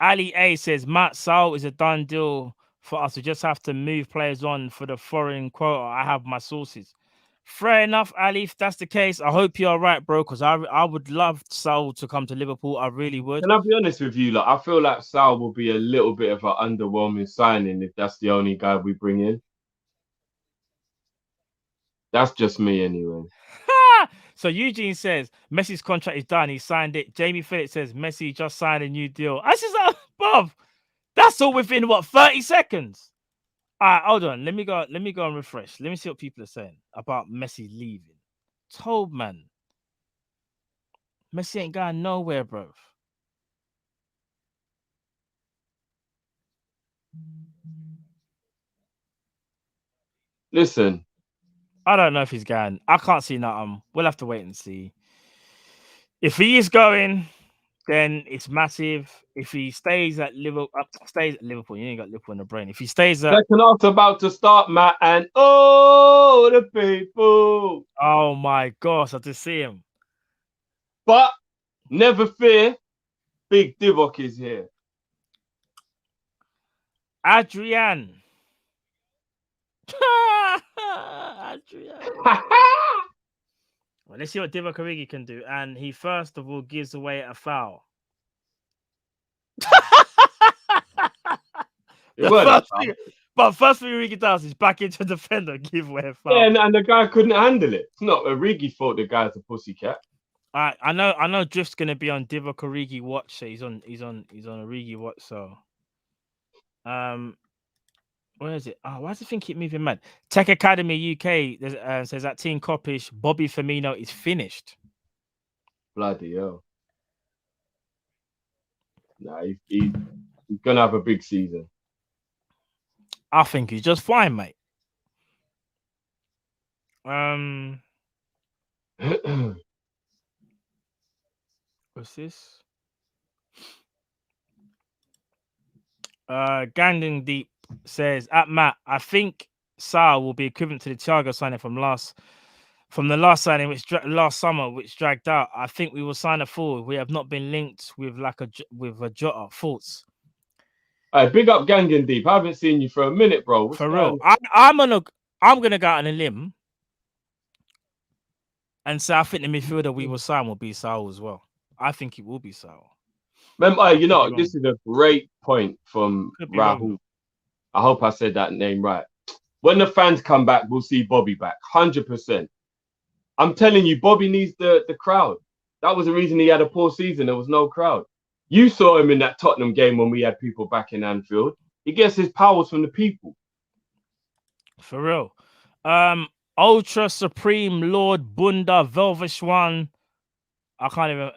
Ali A says Matt Sal is a done deal for us. We just have to move players on for the foreign quota. I have my sources. Fair enough, Ali. If that's the case, I hope you're right, bro. Because I would love Sal to come to Liverpool. I really would. Can I be honest with you? Like, I feel like Sal will be a little bit of an underwhelming signing if that's the only guy we bring in. That's just me, anyway. So Eugene says Messi's contract is done. He signed it. Jamie Phillips says Messi just signed a new deal. I just Bob. That's all within what 30 seconds. All right, hold on. Let me go and refresh. Let me see what people are saying about Messi leaving. Told man, Messi ain't going nowhere, bro. Listen, I don't know if he's going. I can't see nothing. We'll have to wait and see. If he is going, then it's massive. If he stays at Liverpool, you ain't got Liverpool in the brain. If he stays at second half's about to start, Matt, and oh, the people. Oh my gosh, I just see him. But never fear, Big Divock is here. Adrian. Adrian. Well, let's see what Divock Origi can do. And he first of all gives away a foul. First thing Origi does is back into defender, give away a foul. Yeah, and the guy couldn't handle it. It's not Origi's fault the guy's a pussycat. I know Drift's gonna be on Divock Origi watch. So he's on Origi watch. So where is it? Oh, why does the thing keep moving mad? Tech Academy UK says that team Kopish, Bobby Firmino is finished. Bloody hell. Nah, he's gonna have a big season. I think he's just fine, mate. What's this? Ganging Deep says at Matt, I think Sal will be equivalent to the Thiago signing from the last signing, which last summer, which dragged out. I think we will sign a forward. We have not been linked with a Jota. Thoughts? Hey, big up Ganging Deep. I haven't seen you for a minute, bro. For real, I'm gonna go out on a limb and say I think the midfielder we will sign will be Sal as well. I think it will be Sal. Remember, this is a great point from Rahul. Wrong. I hope I said that name right. When the fans come back, we'll see Bobby back, 100%. I'm telling you, Bobby needs the crowd. That was the reason he had a poor season. There was no crowd. You saw him in that Tottenham game when we had people back in Anfield. He gets his powers from the people. For real. Ultra Supreme Lord Bunda Velvishwan. I can't even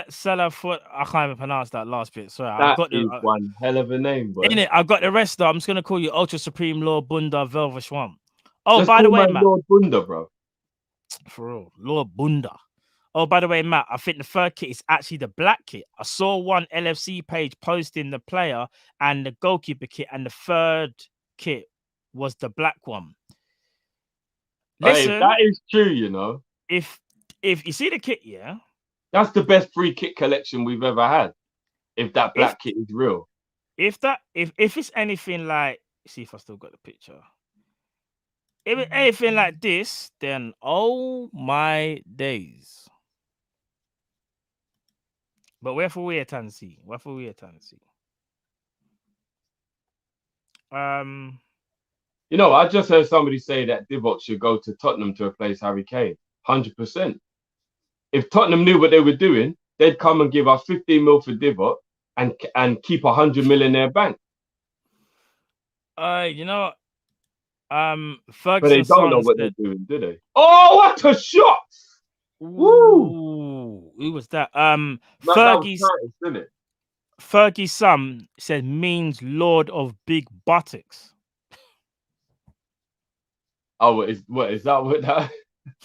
Seller Foot. I can't even pronounce that last bit. Sorry, That is one hell of a name, bro. In it, I got the rest though. I'm just gonna call you Ultra Supreme Lord Bunda Velvishwan. Oh, Just by the call way, man Matt. Lord Bunda, bro. For real, Lord Bunda. Oh, by the way, Matt, I think the third kit is actually the black kit. I saw one LFC page posting the player and the goalkeeper kit, and the third kit was the black one. Listen, Hey, that is true, you know. If you see the kit, yeah, that's the best free kit collection we've ever had. If that black kit is real. If it's anything like, see if I still got the picture. If it's anything like this, then oh my days. But wherefore we at see? Wherefore we at see? You know, I just heard somebody say that Divock should go to Tottenham to replace Harry Kane. 100%. If Tottenham knew what they were doing, they'd come and give us 15 mil for Divock and keep 100 mil in their bank. You know, Ferguson. But they don't know what they're doing, do they? Oh, what a shot! Woo! Who was that? Fergie. Isn't it? Fergie's son said means Lord of Big Buttocks. Oh, what is that? What that?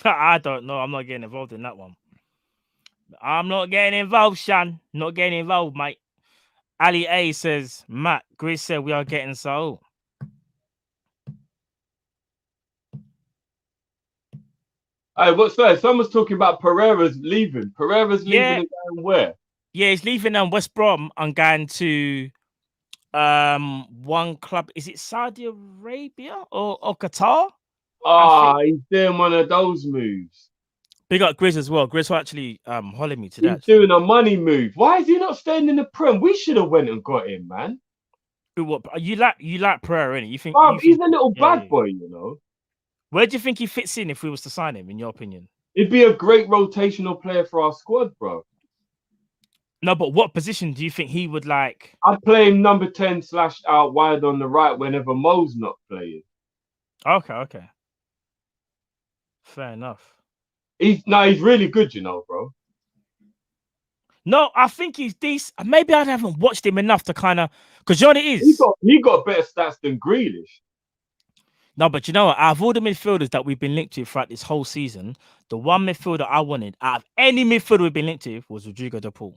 I don't know. I'm not getting involved in that one. I'm not getting involved, Shan. Not getting involved, mate. Ali A says, Matt, Grizz said we are getting so. Hey, what's that? Someone's talking about Pereira's leaving. Pereira's leaving Yeah. and going where? Yeah, he's leaving West Brom and going to one club. Is it Saudi Arabia or Qatar? He's doing one of those moves. Big up Grizz as well. Grizz will actually hollered me today. He's doing a money move. Why is he not staying in the Prem? We should have went and got him, man. What you like Pereira, innit? You think he's a little bad boy, you know. Where do you think he fits in if we was to sign him, in your opinion? He'd be a great rotational player for our squad, bro. No, but what position do you think he would like? I'd play him number 10 / out wide on the right whenever Mo's not playing. Okay. Fair enough. He's really good, you know, bro. No, I think he's decent. Maybe I haven't watched him enough to kind of, because you know what it is. He got better stats than Grealish. No, but you know what? Out of all the midfielders that we've been linked to throughout this whole season, the one midfielder I wanted out of any midfielder we've been linked to was Rodrigo de Paul.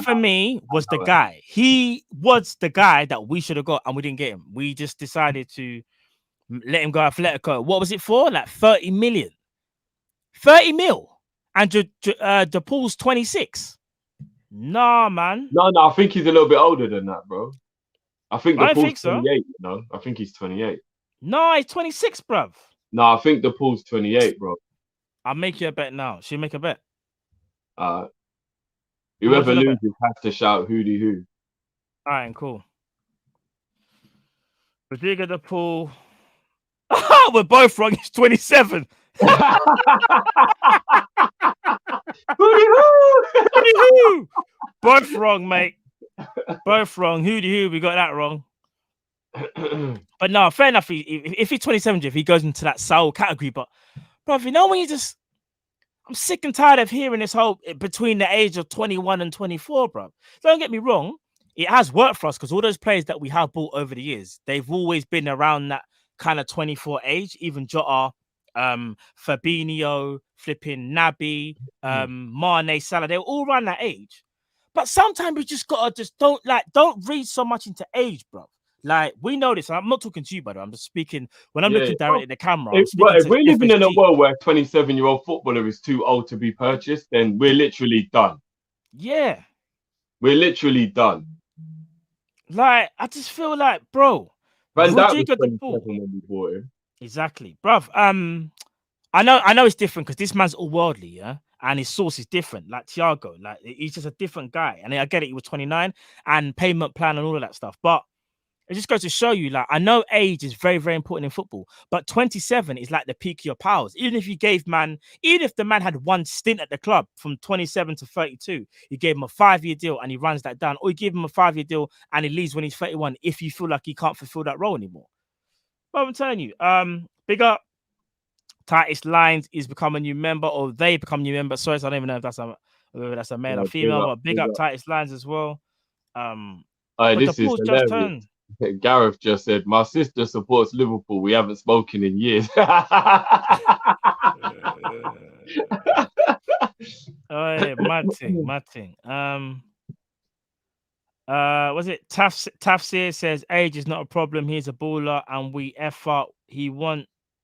For me, was the guy. He was the guy that we should have got, and we didn't get him. We just decided to let him go Atletico. What was it for? Like 30 million. 30 mil. And De Paul's 26. Nah, man. No, I think he's a little bit older than that, bro. I think De Paul's 28, so. You know? I think he's 28. No, he's 26, bruv. No, I think De Paul's 28, bro. I'll make you a bet now. Should you make a bet? Whoever loses has to shout hootie hoo. All right, cool. Rodrigo de Paul. We're both wrong. He's 27. Hootie-hoo! Both wrong, mate. Both wrong. Hootie-hoo, we got that wrong. But no, fair enough. If he's 27, if he goes into that soul category, but bro, you know when I'm sick and tired of hearing this whole between the age of 21 and 24, bro. Don't get me wrong. It has worked for us because all those players that we have bought over the years, they've always been around that kind of 24 age. Even Jota, Fabinho, flipping Naby, Mane, Salah, they're all around that age. But sometimes we just gotta don't read so much into age, bro. Like, we know this. I'm not talking to you, brother. I'm just speaking when I'm looking directly at the camera. If we're living in a world where a 27-year-old footballer is too old to be purchased, then we're literally done. Yeah. We're literally done. Like, I just feel like, bro. Van Dijk was 27 when we bought him. Exactly. Bruv, I know it's different because this man's all worldly, yeah? And his source is different, like Thiago. Like, he's just a different guy. And I get it, he was 29 and payment plan and all of that stuff. But it just goes to show you, like, I know age is very, very important in football, but 27 is like the peak of your powers. Even if the man had one stint at the club from 27 to 32, you gave him a 5-year deal and he runs that down, or you give him a 5-year deal and he leaves when he's 31 if you feel like he can't fulfill that role anymore. But I'm telling you, big up. Tightest Lines is become a new member, or they become new members. Sorry, so I don't even know if that's a male or female, but big up Tightest Lines as well. This is hilarious. Gareth just said, my sister supports Liverpool. We haven't spoken in years. Oh, yeah, mad thing. Was it Tafsir says age is not a problem. He's a baller, and we up.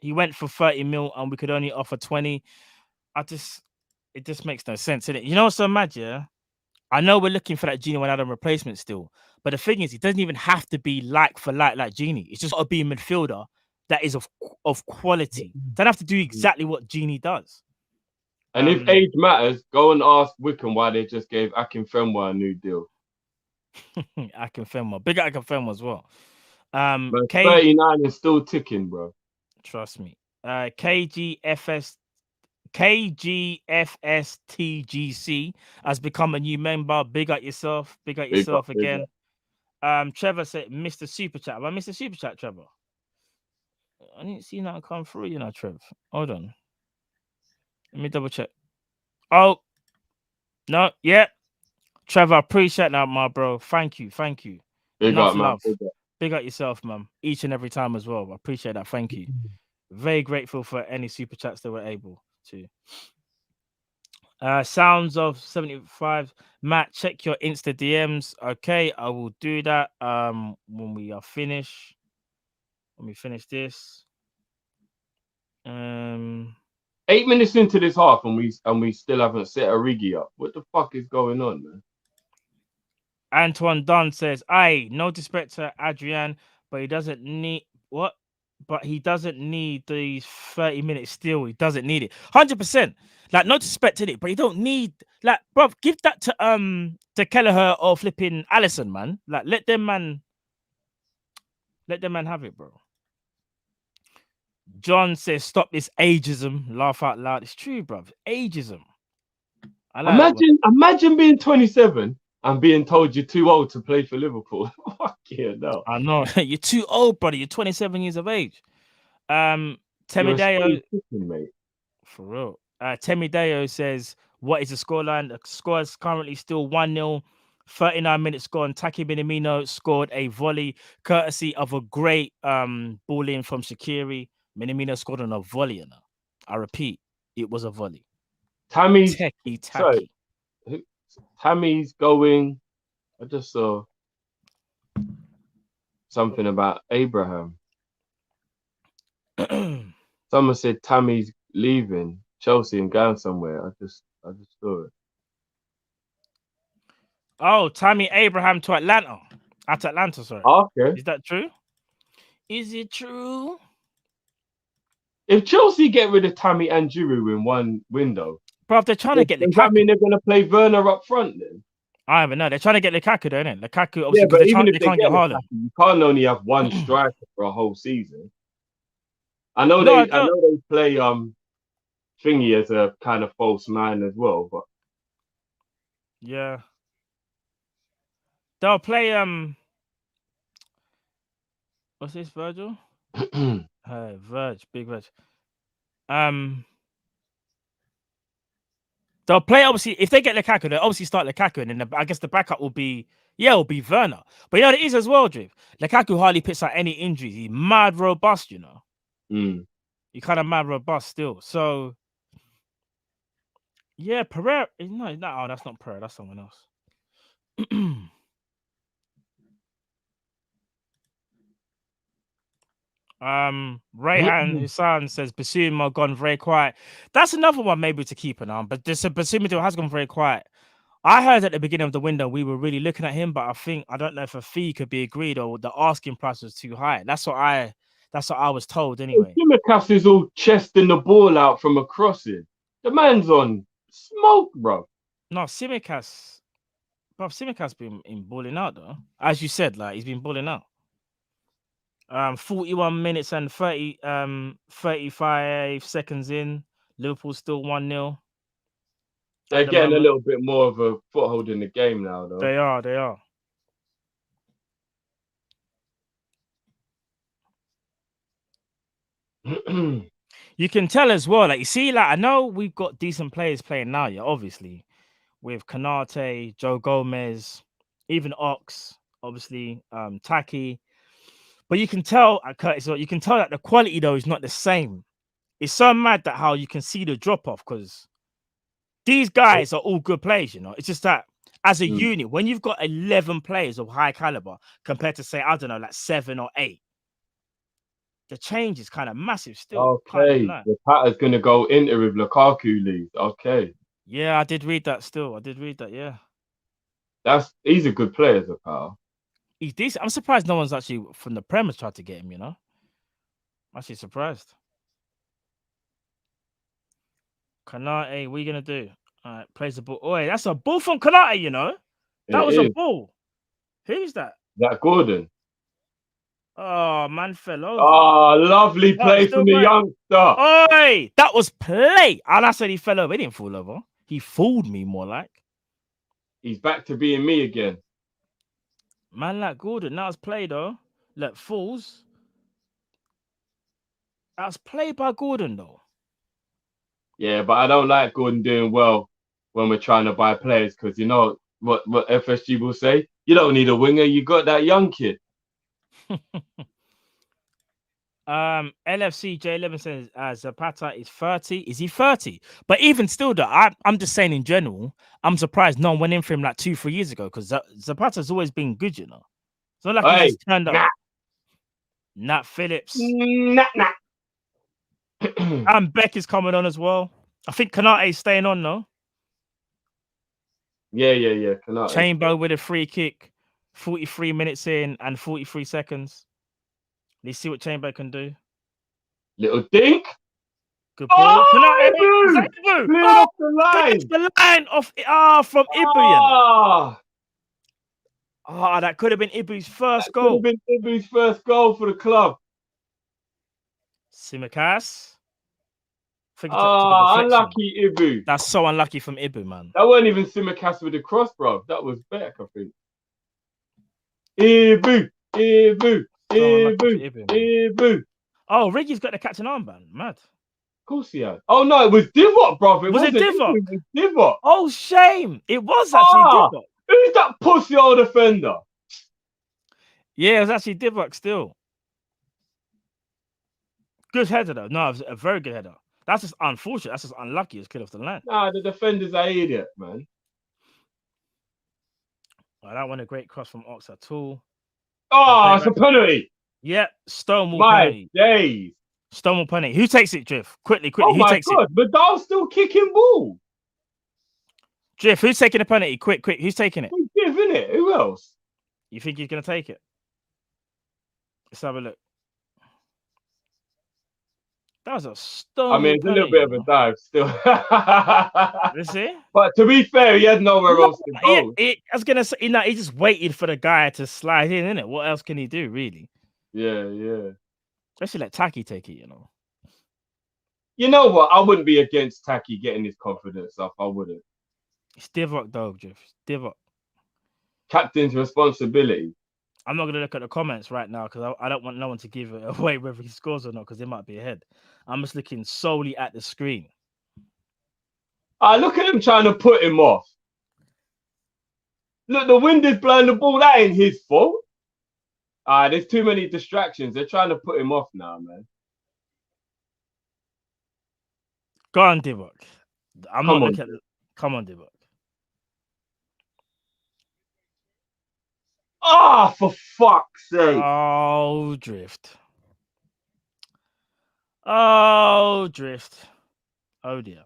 He went for 30 mil, and we could only offer 20. It just makes no sense, innit? You know what's so mad, yeah? I know we're looking for that Genie Wijnaldum replacement still, but the thing is, it doesn't even have to be like for like Genie. It's just got to be a midfielder that is of quality. Don't have to do exactly what Genie does. And if age matters, go and ask Wickham why they just gave Akinfenwa a new deal. Akinfenwa, big Akinfenwa as well. 39 is still ticking, bro. Trust me. KGFSTGC has become a new member. Big up yourself. Big up yourself again. Trevor said, Mr. Super Chat. Have I missed a Super Chat, Trevor? I didn't see that come through, you know, Trev. Hold on. Let me double check. Oh, no, yeah. Trevor, appreciate that, my bro. Thank you. Big Enough up, man. love. Big up yourself, man. Each and every time as well. I appreciate that. Thank you. Very grateful for any super chats that were able to. Sounds of 75. Matt, check your Insta DMs. Okay, I will do that when we are finished. When we finish this. 8 minutes into this half and we still haven't set Origi up. What the fuck is going on, man? Antoine Dunn says, "Aye, no disrespect to Adrian, but he doesn't need what? But he doesn't need these 30 minutes still. He doesn't need it. 100%. Like, no disrespect to it, but he don't need like, bro, give that to Kelleher or flipping Allison, man. Like, let them man have it, bro." John says, "Stop this ageism." Laugh out loud. It's true, bro. Ageism. Imagine being 27 and being told you're too old to play for Liverpool. Fuck yeah, no. I know. You're too old, brother. You're 27 years of age. Temideo, mate. For real. Temideo says, "What is the scoreline?" The score is currently still 1-0. 39 minutes gone. Taki Minamino scored a volley courtesy of a great ball in from Shaqiri. Minamino scored on a volley. You know? I repeat, it was a volley. Tammy's Taki. Tammy's going. I just saw something about Abraham. Someone said Tammy's leaving Chelsea and going somewhere. I just saw it. Oh, Tammy Abraham to Atlanta. At Atlanta, sorry. Okay. Is that true? Is it true? If Chelsea get rid of Tammy and Giroud in one window, bro, if they're trying to get Lukaku, does that mean they're going to play Werner up front then? I don't even know. They're trying to get Lukaku, don't they? Lukaku, obviously, yeah, but even if they can't get Haaland. You can't only have one striker for a whole season. I know they play Thingy as a kind of false nine as well, but yeah, they'll play what's this, Virgil? Big Verge. They'll play, obviously, if they get Lukaku, they'll obviously start Lukaku, and then I guess the backup will be Werner. But you know what it is as well, Driv? Lukaku hardly picks out any injuries. He's mad robust, you know. He's kind of mad robust still. So, yeah, Pereira. No, that's not Pereira. That's someone else. Rayhan Hussan says Basuma gone very quiet. That's another one maybe to keep an eye on, but this Basuma has gone very quiet. I heard at the beginning of the window we were really looking at him, but I don't know if a fee could be agreed or the asking price was too high. That's what I was told anyway. Tsimikas is all chesting the ball out from a crossing. The man's on smoke, bro. No, Tsimikas been balling out though. As you said, like he's been balling out. 41 minutes and 35 seconds in. Liverpool still 1-0. They're getting a little bit more of a foothold in the game now, though. They are. You can tell as well, like you see, like I know we've got decent players playing now, yeah, obviously, with Kanate, Joe Gomez, even Ox, obviously, Taki. But you can tell, Curtis, you can tell that the quality though is not the same. It's so mad that how you can see the drop off because these guys are all good players, you know. It's just that as a unit, when you've got 11 players of high caliber compared to say, I don't know, like 7 or 8, the change is kind of massive still. Okay, the patter's gonna go into with Lukaku league. Okay. Yeah, I did read that still. Yeah. He's a good player, Zapata. He's decent. I'm surprised no one's actually from the Prem has tried to get him, you know. I'm actually surprised. Kanate, what are you gonna do? All right, plays the ball. Oh, that's a ball from Kanate, you know. That was a ball. Who's that? That Gordon. Oh, man fell over. Oh, lovely play from the youngster. Oi, that was play. And I said he fell over. He didn't fall over. He fooled me more like. He's back to being me again. Man like Gordon. That was play though. Look, fools. That was play by Gordon though. Yeah, but I don't like Gordon doing well when we're trying to buy players because, you know, what FSG will say. You don't need a winger. You got that young kid. LFC J11 says Zapata is 30. Is he 30? But even still, though, I'm just saying in general, I'm surprised no one went in for him like 2-3 years ago because Zapata's always been good, you know. It's not like he just turned up. Nat Phillips. Nah. And Beck is coming on as well. I think Kanate is staying on, though. Yeah. Kanate. Chamber with a free kick, 43 minutes in and 43 seconds. Let's see what Chamber can do. Little dink. Good ball. Oh, Ibu! Cleared off the line. The line off from Ibu. That could have been Ibu's first goal. Could have been Ibu's first goal for the club. Simicast. Unlucky Ibu. That's so unlucky from Ibu, man. That wasn't even Simicast with the cross, bro. That was Beck, I think. Ibu. Oh, Riggy's got the captain armband. Mad. Of course he had. Oh no, it was Divock, bro. Was it Divock? It was Divock. Oh, shame. It was actually Divock. Who's that pussy old defender? Yeah, it was actually Divock still. Good header, though. No, it was a very good header. That's just unfortunate. That's just unlucky. It's kid off the line. Nah, the defender's an idiot, man. Well, that wasn't a great cross from Ox at all. Oh, it's a penalty. Yeah, Stonewall penalty. Days. Stonewall penalty. Who takes it, Drift? Quickly. Oh Who my takes God, it? Vidal's still kicking ball. Drift, who's taking the penalty? Quick. Who's taking it? Who's giving it? Who else? You think he's going to take it? Let's have a look. That was a stone. I mean, it's a little bit of a dive still. You see? But to be fair, he had nowhere else to go. I was going to say, he just waited for the guy to slide in, innit? What else can he do, really? Yeah. Especially let Taki take it, you know. You know what? I wouldn't be against Taki getting his confidence up. I wouldn't. It's Divock, though, Jeff. Divock. Captain's responsibility. I'm not going to look at the comments right now because I don't want no one to give it away whether he scores or not because they might be ahead. I'm just looking solely at the screen. Look at him trying to put him off. Look, the wind is blowing the ball. That ain't his fault. There's too many distractions. They're trying to put him off now, man. Go on, Divock. I'm not looking at it. Come on, Divock. For fuck's sake. Oh, Drift. Oh, dear.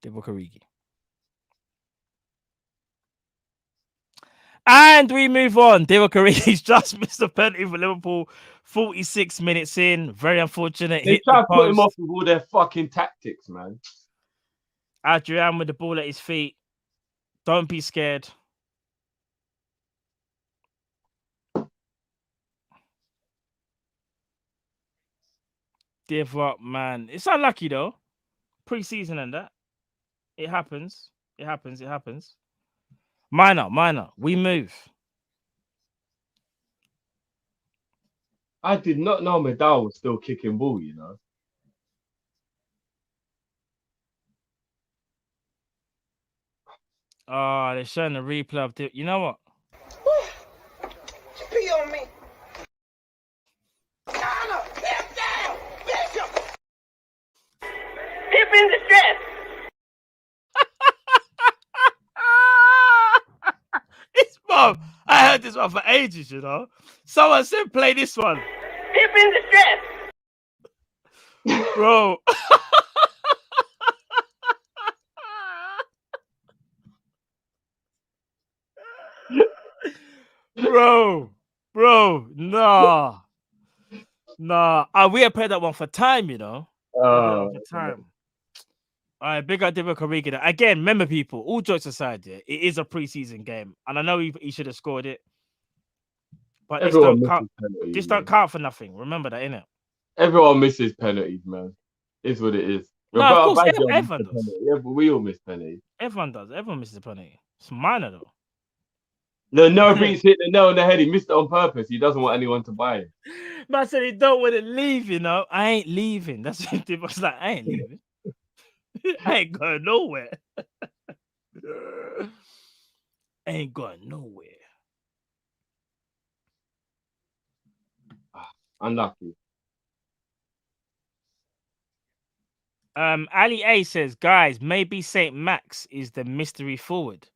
Divock Origi. And we move on. Divock Origi's just missed a penalty for Liverpool. 46 minutes in. Very unfortunate. They try to put him off with all their fucking tactics, man. Adrian with the ball at his feet. Don't be scared. Divock, man. It's unlucky, though. Pre-season and that. It happens. Minor. We move. I did not know Medal was still kicking ball, you know. They're showing the replay of the... You know what? Pee on me. Anna, hip down, Bishop. Hip in distress. This one, I heard this one for ages, you know. Someone said play this one. Hip in distress. Bro. Bro, nah. We have played that one for time, you know. For time. All right, big up Divock Origi. Again, remember, people, all jokes aside, it is a preseason game. And I know he should have scored it. But this don't count for nothing. Remember that, innit? Everyone misses penalties, man. It's what it is. No, of course, everyone does. Yeah, but we all miss penalties. Everyone does. Everyone misses a penalty. It's minor, though. No, Beats hit the nail on the head. He missed it on purpose. He doesn't want anyone to buy it. Man said he don't want to leave, you know. I ain't leaving. That's what Divock's like. I ain't leaving. I ain't going nowhere. Ain't going nowhere. Unlucky. Ali A says, guys, maybe St. Max is the mystery forward.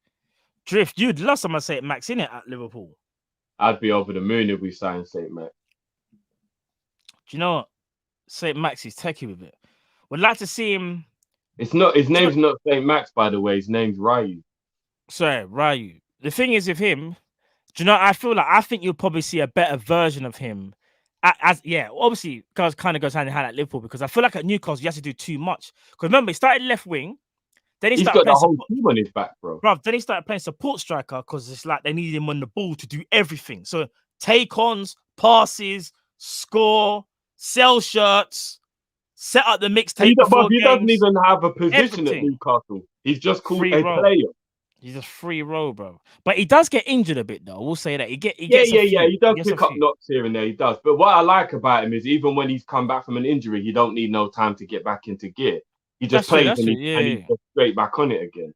Drift, you'd love someone St. Max in it at Liverpool. I'd be over the moon if we signed St. Max. Do you know what? St. Max is techie with it. Would like to see him. It's not his name's not St. Max, by the way. His name's Ryu. Sorry, Ryu. The thing is with him, do you know? I think you'll probably see a better version of him. Obviously, guys kind of goes hand in hand at Liverpool because I feel like at Newcastle you have to do too much. Because remember, he started left wing, then He's got the whole team on his back, bro. Then he started playing support striker because it's like they needed him on the ball to do everything. So take-ons, passes, score, sell shirts, set up the mixtape. He doesn't even have a position at Newcastle. He's just called a player. He's just free roll, bro. But he does get injured a bit, though. We'll say that. He does pick up knocks here and there. He does. But what I like about him is even when he's come back from an injury, he don't need no time to get back into gear. He just plays and he's straight back on it again.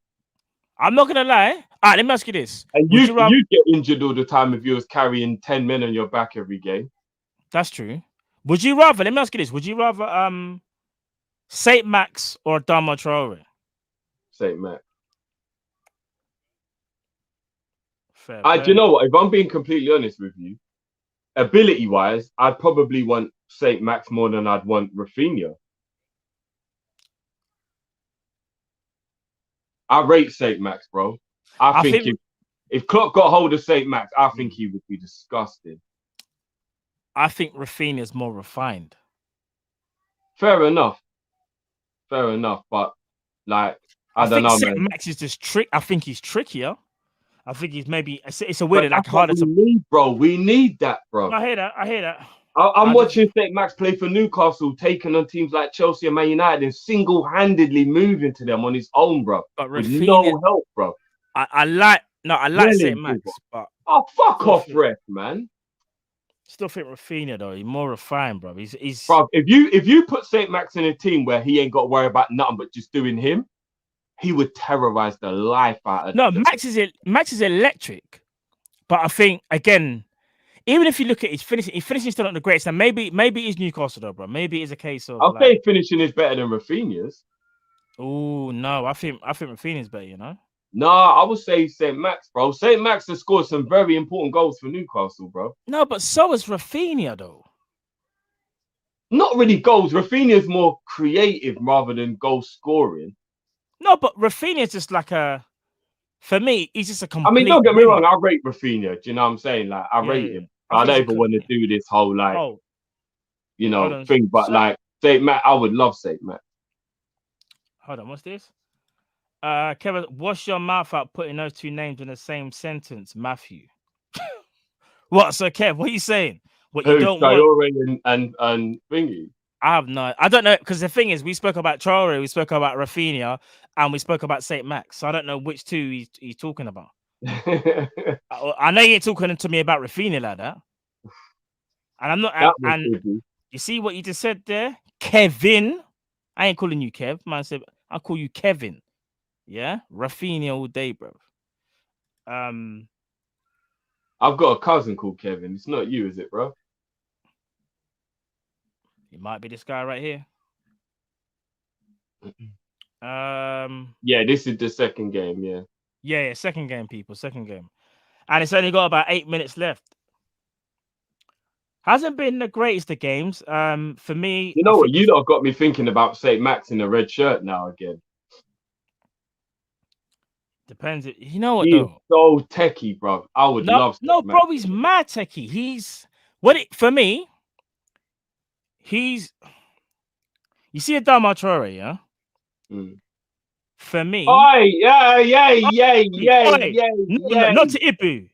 I'm not gonna lie. All right, let me ask you this. And you get injured all the time if you was carrying 10 men on your back every game. That's true. Would you rather? Let me ask you this. Would you rather St. Max or Adama Traore? St. Max. Fair do you know what? If I'm being completely honest with you, ability-wise, I'd probably want St. Max more than I'd want Rafinha. I rate St. Max, bro. I think if Klopp got hold of St. Max, I think he would be disgusting. I think Rafinha's more refined. Fair enough. But like, I don't know, St. man. Max is just trick. I think he's trickier. I think he's maybe it's a weird like harder to need, bro. We need that, bro. I hear that. I'm watching St. Max play for Newcastle, taking on teams like Chelsea and Man United and single-handedly moving to them on his own, bro. But with no help, bro. I like St. Max, but fuck off, ref, man. Still think Rafinha though. He's more refined, bro. He's bro. If you put St. Max in a team where he ain't got to worry about nothing but just doing him, he would terrorize the life out of. No, Max is electric, but I think again, even if you look at his finishing still not the greatest. And maybe it's Newcastle though, bro. Maybe it's a case of. I'll say finishing is better than Rafinha's. Oh no, I think Rafinha's better. You know. No, I would say St. Max, bro. St. Max has scored some very important goals for Newcastle, bro. No, but so has Rafinha though. Not really goals. Rafinha's more creative rather than goal scoring. No, but Rafinha's just like for me, he's just a complete. I mean, don't get me wrong. I rate Rafinha. Do you know what I'm saying? Like, I rate him. I don't even want to do this whole like, thing. But like St. Max, I would love St. Max. Hold on, what's this? Kevin, wash your mouth out putting those two names in the same sentence, Matthew. What? So, Kev, what are you saying? What you don't want? and Thingy. I don't know, because the thing is, we spoke about Traore, we spoke about Rafinha, and we spoke about St. Max. So I don't know which two he's talking about. I know you ain't talking to me about Rafinha like that. And I'm not. You see what you just said there, Kevin? I ain't calling you Kev. Man said I'll call you Kevin. Yeah, Rafinha all day, bro. I've got a cousin called Kevin. It's not you, is it, bro? It might be this guy right here. Yeah, this is the second game. Yeah, second game, people. Second game, and it's only got about 8 minutes left. Hasn't been the greatest of games. For me, you know what? You lot got me thinking about St. Max in a red shirt now again. Depends. You know what? He's so techie, bro. I would love. No, bro, he's mad techie. He's for me. He's. You see Adama Traore, yeah. For me. Yeah. Not to Ibu.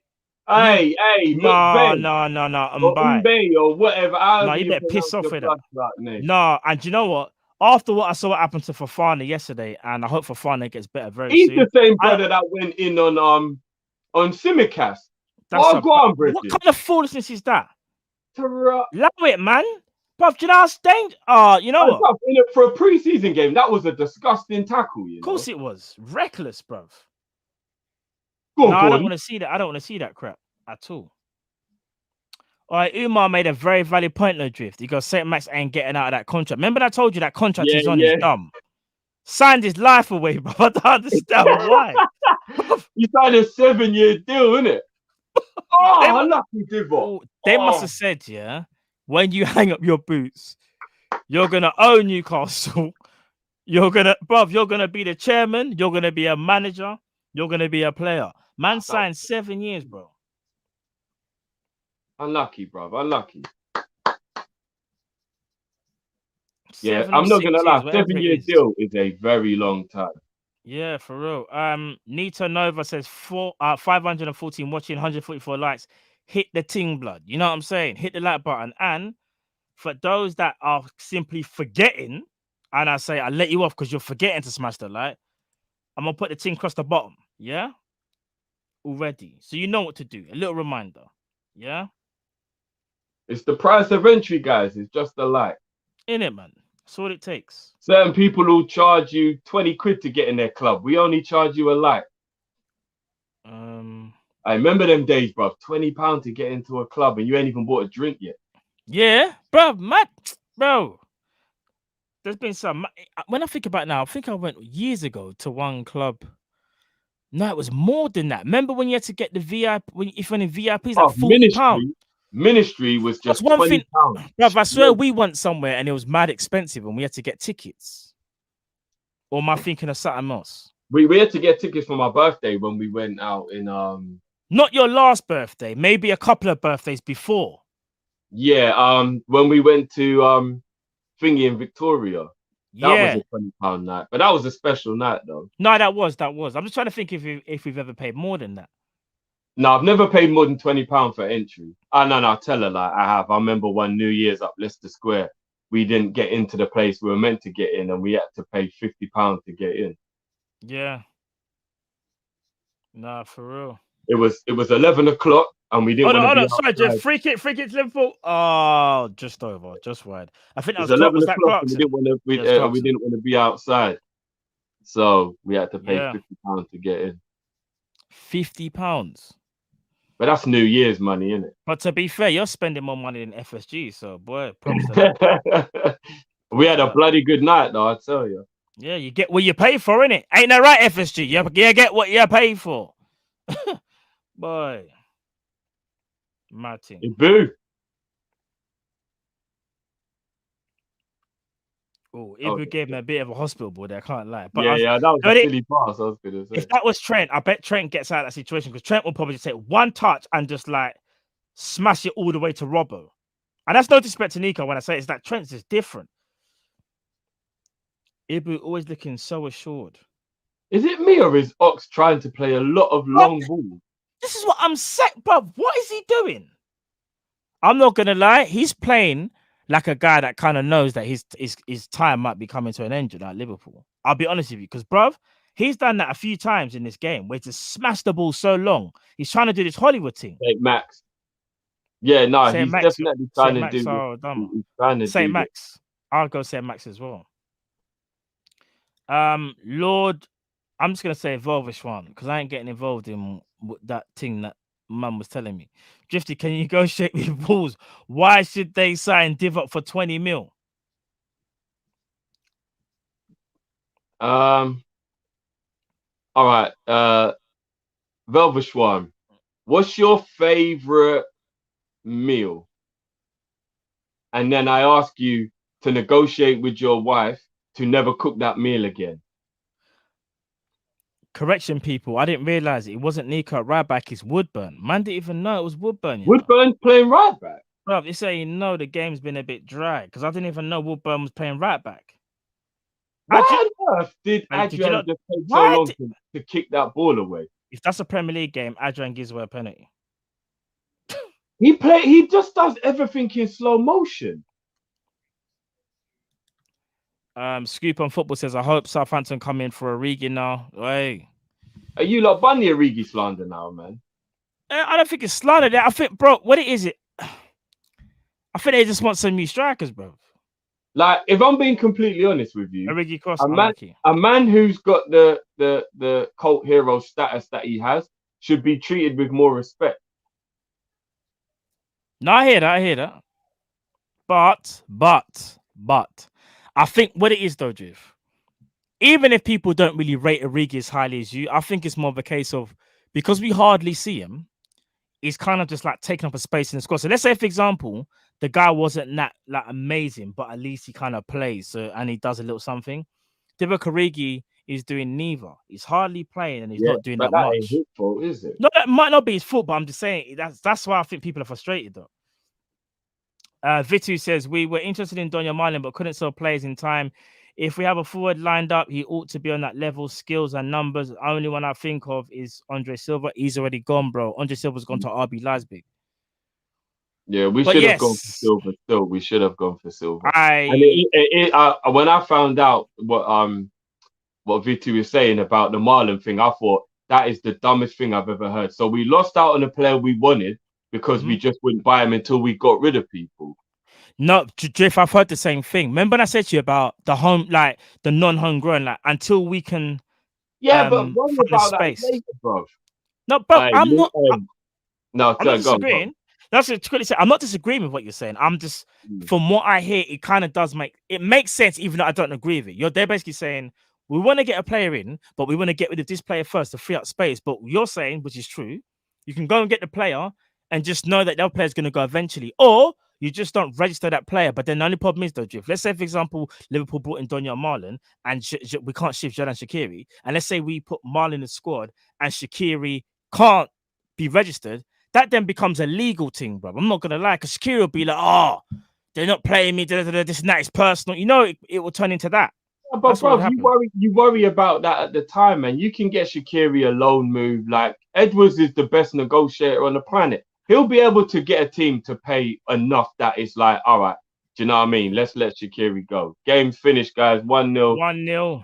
Hey, no, Mbaye or whatever. No, you better piss off with that. No, and you know what? After what I saw what happened to Fofana yesterday, and I hope Fofana gets better very soon. He's the same brother that went in on Simicast. What kind of foolishness is that? Allow it, man. Bruv, do you know how stained? You know what? For a pre-season game, that was a disgusting tackle. Of course it was. Reckless, bruv. Go on, No, I don't Gordon. want to see that. I don't want to see that crap at all. All right, Umar made a very valid point, though, Drift. He goes, St. Max ain't getting out of that contract. Remember I told you that contract Yeah, he's on yeah. is dumb. Signed his life away, bro. I don't understand why. You signed a 7-year deal, innit? Oh, lucky Divock. They must have said, yeah, when you hang up your boots, you're gonna own Newcastle. You're gonna be the chairman. You're gonna be a manager. You're gonna be a player. Man signed 7 years, bro. Unlucky, bro. Unlucky. Yeah, 7 I'm or not 6 gonna years, lie. whatever it 7-year is. deal is a very long time. Yeah, for real. Nito Nova says 514 watching, 144 likes. Hit the ting blood. You know what I'm saying? Hit the like button. And for those that are simply forgetting, and I say I let you off because you're forgetting to smash the like, I'm gonna put the ting across the bottom. Yeah, already. So you know what to do. A little reminder. Yeah, It's the price of entry, guys. It's just a like. in it, man. That's all it takes. Certain people will charge you 20 quid to get in their club. We only charge you a like. I remember them days, bro. £20 to get into a club and you ain't even bought a drink yet. Yeah, bro, bro. There's been some. When I think about it now, I think I went years ago to one club. No, it was more than that. Remember when you had to get the VIP? If you're in VIP, it's like £40. Ministry was just one £20. thing, bruv, I swear we went somewhere and it was mad expensive and we had to get tickets. Or am I thinking of something else? We had to get tickets for my birthday when we went out in Not your last birthday, maybe a couple of birthdays before. Yeah, when we went to Thingy in Victoria. That was a £20 night. But that was a special night though. No, that was. I'm just trying to think if we've ever paid more than that. No, I've never paid more than £20 for entry. No, tell her like I have. I remember one New Year's up Leicester Square. We didn't get into the place we were meant to get in, and we had to pay £50 to get in. Yeah. Nah, for real. It was 11 o'clock, and we didn't want to be Sorry, Jeff. Free kick to Liverpool. Oh, just over, just wide. I think that was 11 that o'clock, and Clarkson? we didn't want to be outside, so we had to pay £50 to get in. £50. But that's New Year's money, isn't it? But to be fair, you're spending more money than FSG, so boy, props to that. We had a bloody good night, though, I tell you. Yeah, you get what you pay for, innit? Ain't that right, FSG? You get what you pay for. Boy. Martin. Boo. Oh, Ibu gave me a bit of a hospital boy there, I can't lie. But that was a silly pass, I was going to say. If that was Trent, I bet Trent gets out of that situation because Trent will probably just take one touch and just like smash it all the way to Robbo. And that's no disrespect to Nico when I say it's that Trent's is different. Ibu always looking so assured. Is it me or is Ox trying to play a lot of long balls? This is what I'm saying, bro. What is he doing? I'm not going to lie. He's playing like a guy that kind of knows that his time might be coming to an end at Liverpool. I'll be honest with you, because bruv, he's done that a few times in this game where to smash the ball so long. He's trying to do this Hollywood thing. St. Max. Yeah, no, he's definitely trying to do St. Max. I'll go St. Max as well. Lord, I'm just gonna say Volvish one because I ain't getting involved in that thing that Mum was telling me. Drifty, can you negotiate with Bulls? Why should they sign Divock for 20 mil? All right. Velvishwan, what's your favorite meal? And then I ask you to negotiate with your wife to never cook that meal again. Correction, people. I didn't realize it wasn't Nico at right back. It's Woodburn. Man didn't even know it was Woodburn. Woodburn playing right back? Bro, they say the game's been a bit dry because I didn't even know Woodburn was playing right back. Why on earth did Adrian just take so long to kick that ball away? If that's a Premier League game, Adrian gives away a penalty. He just does everything in slow motion. Scoop on Football says, I hope Southampton come in for Origi now. Hey. Are you like bunny Origi slander now, man? I don't think it's slander. I think, bro, what it is, I think they just want some new strikers, bro. Like, if I'm being completely honest with you, Origi Cross, a man who's got the cult hero status that he has, should be treated with more respect. No, I hear that. I hear that. But, I think what it is though, Jiv, even if people don't really rate Origi as highly as you, I think it's more of a case of because we hardly see him, he's kind of just like taking up a space in the squad. So let's say, for example, the guy wasn't that like amazing, but at least he kind of plays and he does a little something. Divock Origi is doing neither. He's hardly playing and he's not doing that much. Ain't his fault, is it? No, that might not be his fault, but I'm just saying that's why I think people are frustrated though. Vitu says we were interested in Donya Marlin, but couldn't sell players in time. If we have a forward lined up, he ought to be on that level, skills and numbers. The only one I think of is Andre Silva. He's already gone, bro. Andre Silva's gone to RB Leipzig. Yeah, we should have gone for Silva. Still, we should have gone for Silva. When I found out what Vitu was saying about the Marlon thing, I thought that is the dumbest thing I've ever heard. So we lost out on a player we wanted because we just wouldn't buy him until we got rid of people. No, Drift, I've heard the same thing. Remember when I said to you about the home, like the non-homegrown, like until we can but what about space. That later, bro? No, bro, I'm not disagreeing. That's what I'm say. I'm not disagreeing with what you're saying. I'm just from what I hear, it kind of does makes sense, even though I don't agree with it. They're basically saying we want to get a player in, but we want to get rid of this player first to free up space. But you're saying, which is true, you can go and get the player and just know that that player's going to go eventually, or you just don't register that player. But then the only problem is though, Drift. Let's say, for example, Liverpool brought in Donya Marlin and we can't shift Jordan Shaqiri. And let's say we put Marlin in the squad and Shaqiri can't be registered. That then becomes a legal thing, bro. I'm not going to lie, because Shaqiri will be like, oh, they're not playing me, this and that, it's personal. You know, it will turn into that. But bro, you worry about that at the time, man. You can get Shaqiri a loan move. Like, Edwards is the best negotiator on the planet. He'll be able to get a team to pay enough that it's like, all right, do you know what I mean? Let's let Shaqiri go. Game's finished, guys. 1-0.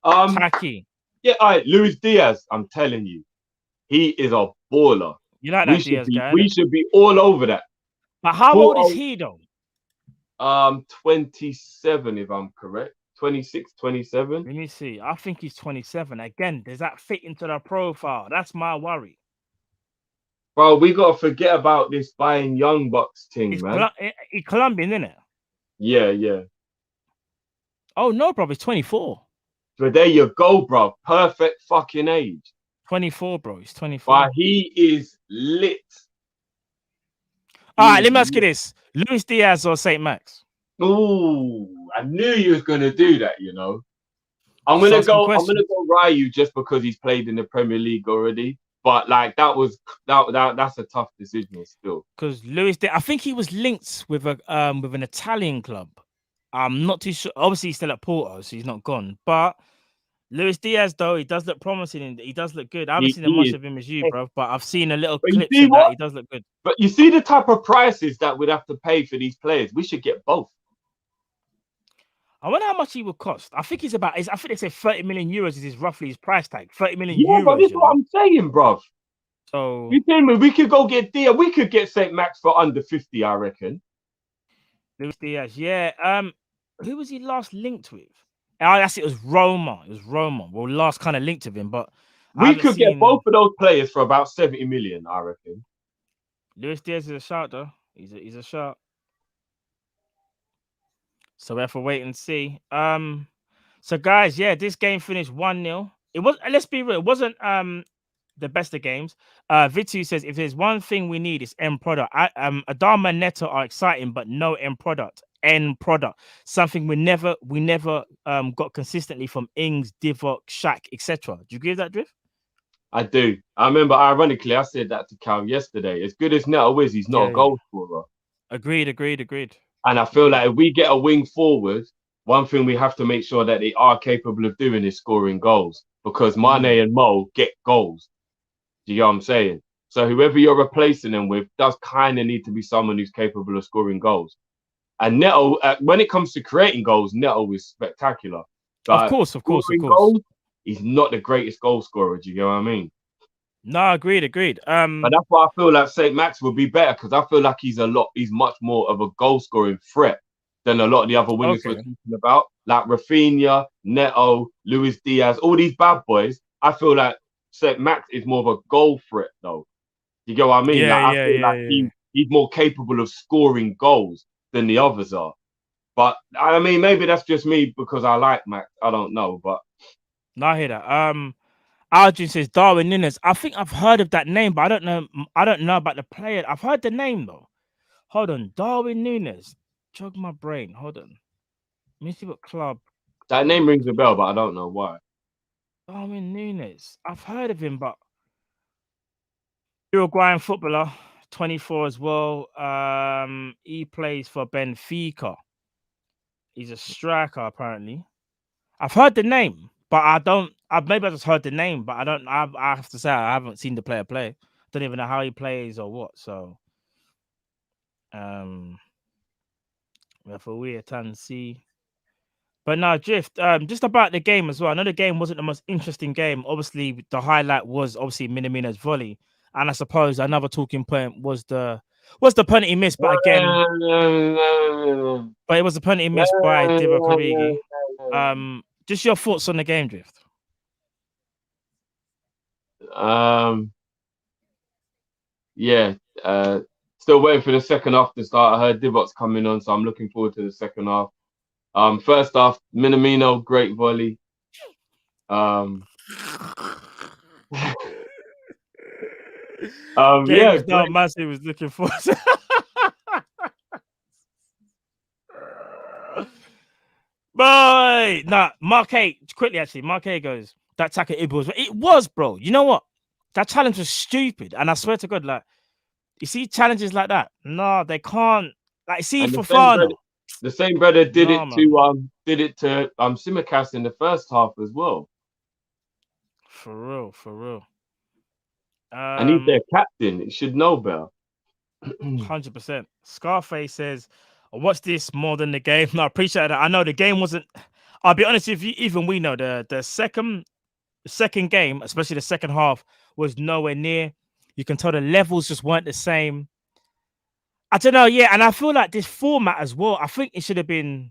1-0. Tacky. Yeah, all right, Luis Diaz, I'm telling you, he is a baller. You like that Diaz guy? We should be all over that. But how old is he though? 27, if I'm correct. 26, 27. Let me see. I think he's 27. Again, does that fit into the profile? That's my worry. Bro, we got to forget about this buying young bucks thing, man. He's Colombian, isn't it? Yeah. Oh, no, bro. He's 24. So there you go, bro. Perfect fucking age. 24, bro. He's 24. But he is lit. All right, let me ask you this. Luis Diaz or St. Max? Ooh, I knew you was going to do that, you know. I'm going to go Ryu just because he's played in the Premier League already. But like that's a tough decision still. Because Luis Diaz, I think he was linked with an Italian club. I'm not too sure. Obviously, he's still at Porto, so he's not gone. But Luis Diaz, though, he does look promising and he does look good. I haven't seen as much of him as you, bro, but I've seen a little clips of that. He does look good. But you see the type of prices that we'd have to pay for these players. We should get both. I wonder how much he would cost. I think I think they say 30 million euros is roughly his price tag. 30 million euros. But this is what I'm saying, bro. So you tell me we could go get Diaz. We could get St. Max for under 50, I reckon. Luis Diaz, yeah. Who was he last linked with? It was Roma. It was Roma. Well, last kind of linked with him, but we could get both of those players for about 70 million, I reckon. Luis Diaz is a shout, though. He's a shout. So we have to wait and see. So guys, yeah, this game finished 1-0. It was, let's be real, it wasn't the best of games. Vitu says if there's one thing we need, it's end product. Adama and Neto are exciting, but no end product. End product. Something we never got consistently from Ings, Divock, Shaq, etc. Do you agree with that, Drift? I do. I remember, ironically, I said that to Cal yesterday. As good as Neto is, he's not a goal scorer. Agreed. And I feel like if we get a wing forward, one thing we have to make sure that they are capable of doing is scoring goals, because Mane and Mo get goals. Do you know what I'm saying? So whoever you're replacing them with does kind of need to be someone who's capable of scoring goals. And Neto, when it comes to creating goals, Neto is spectacular. Of course. Goals, he's not the greatest goal scorer. Do you know what I mean? No, agreed. But that's why I feel like St. Max would be better, because I feel like he's much more of a goal scoring threat than a lot of the other wingers we're talking about, like Rafinha, Neto, Luis Diaz, all these bad boys. I feel like Max is more of a goal threat, though. You get what I mean? Like, I feel like he's more capable of scoring goals than the others are. But I mean, maybe that's just me because I like Max. I don't know, but no, I hear that. Arjun says Darwin Nunes. I think I've heard of that name, but I don't know. I don't know about the player. I've heard the name though. Hold on, Darwin Nunes. Jog my brain. Hold on. Let me see what club. that name rings a bell, but I don't know why. Darwin Nunes. I've heard of him, but Uruguayan footballer, 24 as well. He plays for Benfica. He's a striker, apparently. I've heard the name, but I don't. Maybe I just heard the name, but I don't. I have to say I haven't seen the player play. Don't even know how he plays or what. So, for we can see. But now, Drift, just about the game as well. I know the game wasn't the most interesting game. Obviously, the highlight was obviously Minamina's volley, and I suppose another talking point was the penalty miss. But again, but it was a penalty miss by Divock Origi. Just your thoughts on the game, Drift. Yeah. Still waiting for the second half to start. I heard Divock's coming on, so I'm looking forward to the second half. First half, Minamino, great volley. James, yeah, Massey was looking for. Boy, nah, Mark A, quickly actually, Mark A goes, that tackle it was, bro. You know what? That challenge was stupid. And I swear to God, like, you see challenges like that? No, they can't. Like, see, for fun. The same brother did it to Simicast in the first half as well. For real. And he's their captain. It should know better. 100%. Scarface says, what's this more than the game? No, I appreciate that. I know the game wasn't. I'll be honest with you, even we know the second game, especially the second half, was nowhere near. You can tell the levels just weren't the same. I don't know, yeah, and I feel like this format as well, I think it should have been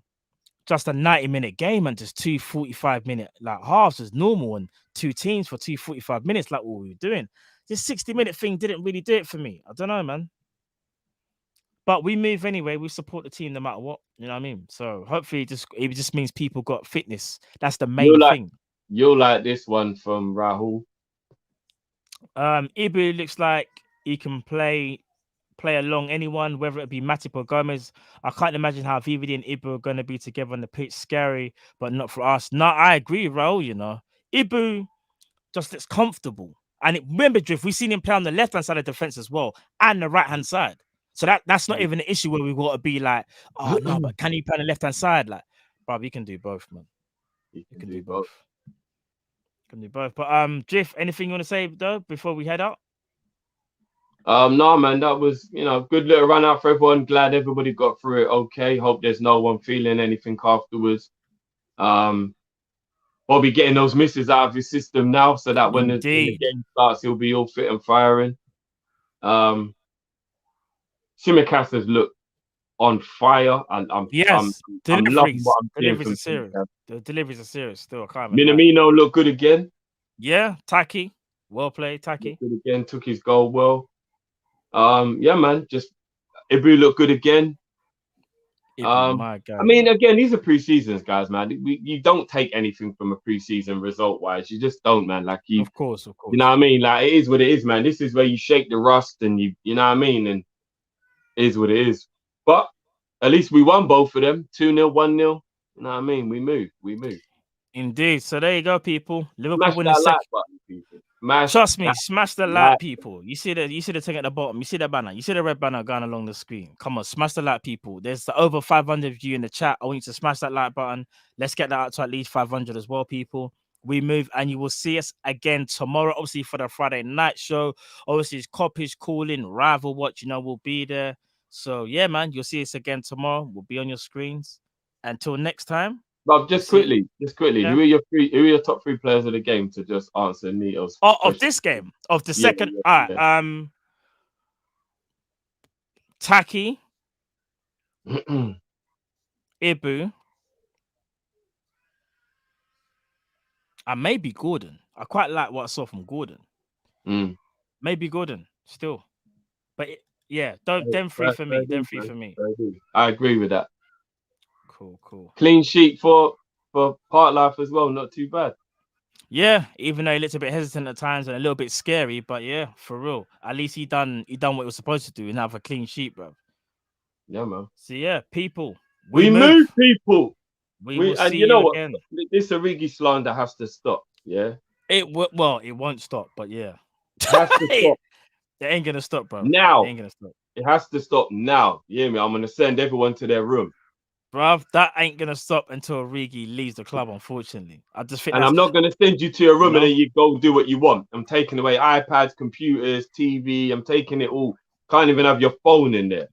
just a 90-minute game and just 2 45-minute like halves as normal and two teams for 2 45 minutes like what we were doing. This 60-minute thing didn't really do it for me. I don't know, man. But we move anyway. We support the team no matter what. You know what I mean? So hopefully it just means people got fitness. That's the main thing. You'll like this one from Rahul. Ibu looks like he can play along anyone, whether it be Matip or Gomez. I can't imagine how VVD and Ibu are going to be together on the pitch. Scary, but not for us. No, I agree, Raul. You know, Ibu just looks comfortable. And remember, Drift, we've seen him play on the left-hand side of defense as well and the right-hand side. So that's not even an issue where we got to be like, oh, no, but can he play on the left-hand side? Like, bro, you can do both, man. You can do both. Can do both. But, Drift, anything you want to say, though, before we head out? No, man, that was, good little run out for everyone. Glad everybody got through it okay. Hope there's no one feeling anything afterwards. Bobby getting those misses out of his system now so that when the game starts, he'll be all fit and firing. Simicast has looked on fire, and I'm loving what I'm seeing from serious. The deliveries are serious still. I can't Minamino looked good again. Yeah, Taki. Well played, Taki. Good again, took his goal well. Yeah, man, just Ibu looked good again. My God, I mean, again, these are pre-seasons, guys, man. You don't take anything from a pre-season result-wise. You just don't, man. Like of course. You know what I mean? Like it is what it is, man. This is where you shake the rust, and you know what I mean. And it is what it is. But at least we won both of them, 2-0, 1-0. You know what I mean? We move. Indeed. So there you go, people. Liverpool winning second. People. Trust me, smash the like, people. You see the thing at the bottom. You see the banner. You see the red banner going along the screen. Come on, smash the like, people. There's over 500 of you in the chat. I want you to smash that like button. Let's get that out to at least 500 as well, people. We move, and you will see us again tomorrow, obviously, for the Friday night show. Obviously, it's Kopish calling, Rival Watch. We'll be there. So, yeah, man, you'll see us again tomorrow. We'll be on your screens. Until next time. Bob, just quickly. Yeah. Who are your top 3 players of the game to just answer Nito's of this game? Of the second? All right. Taki. Ibu. And maybe Gordon. I quite like what I saw from Gordon. Maybe Gordon still, but yeah, them three for me. Them three for me. I agree with that. Cool. Clean sheet for Part Life as well. Not too bad. Yeah, even though he looked a bit hesitant at times and a little bit scary, but yeah, for real. At least he done what he was supposed to do and have a clean sheet, bro. Yeah, man. So yeah, people, we move people. We will and see you know what? again. This Origi slander has to stop. Yeah. It won't stop, but yeah, it has to stop. It ain't gonna stop, bro. Now. It ain't gonna stop. It has to stop now. You hear me? I'm gonna send everyone to their room. Bruv, that ain't gonna stop until Origi leaves the club, unfortunately. I just think, and I'm not gonna send you to your room and then you go do what you want. I'm taking away iPads, computers, TV. I'm taking it all. Can't even have your phone in there.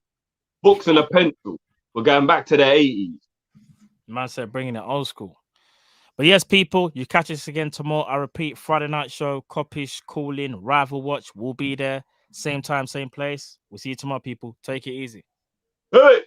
Books and a pencil. We're going back to the 80s. Man said bringing it old school. But yes, people, you catch us again tomorrow. I repeat, Friday night show, Kopish, Call In, Rival Watch. We'll be there. Same time, same place. We'll see you tomorrow, people. Take it easy. Hey!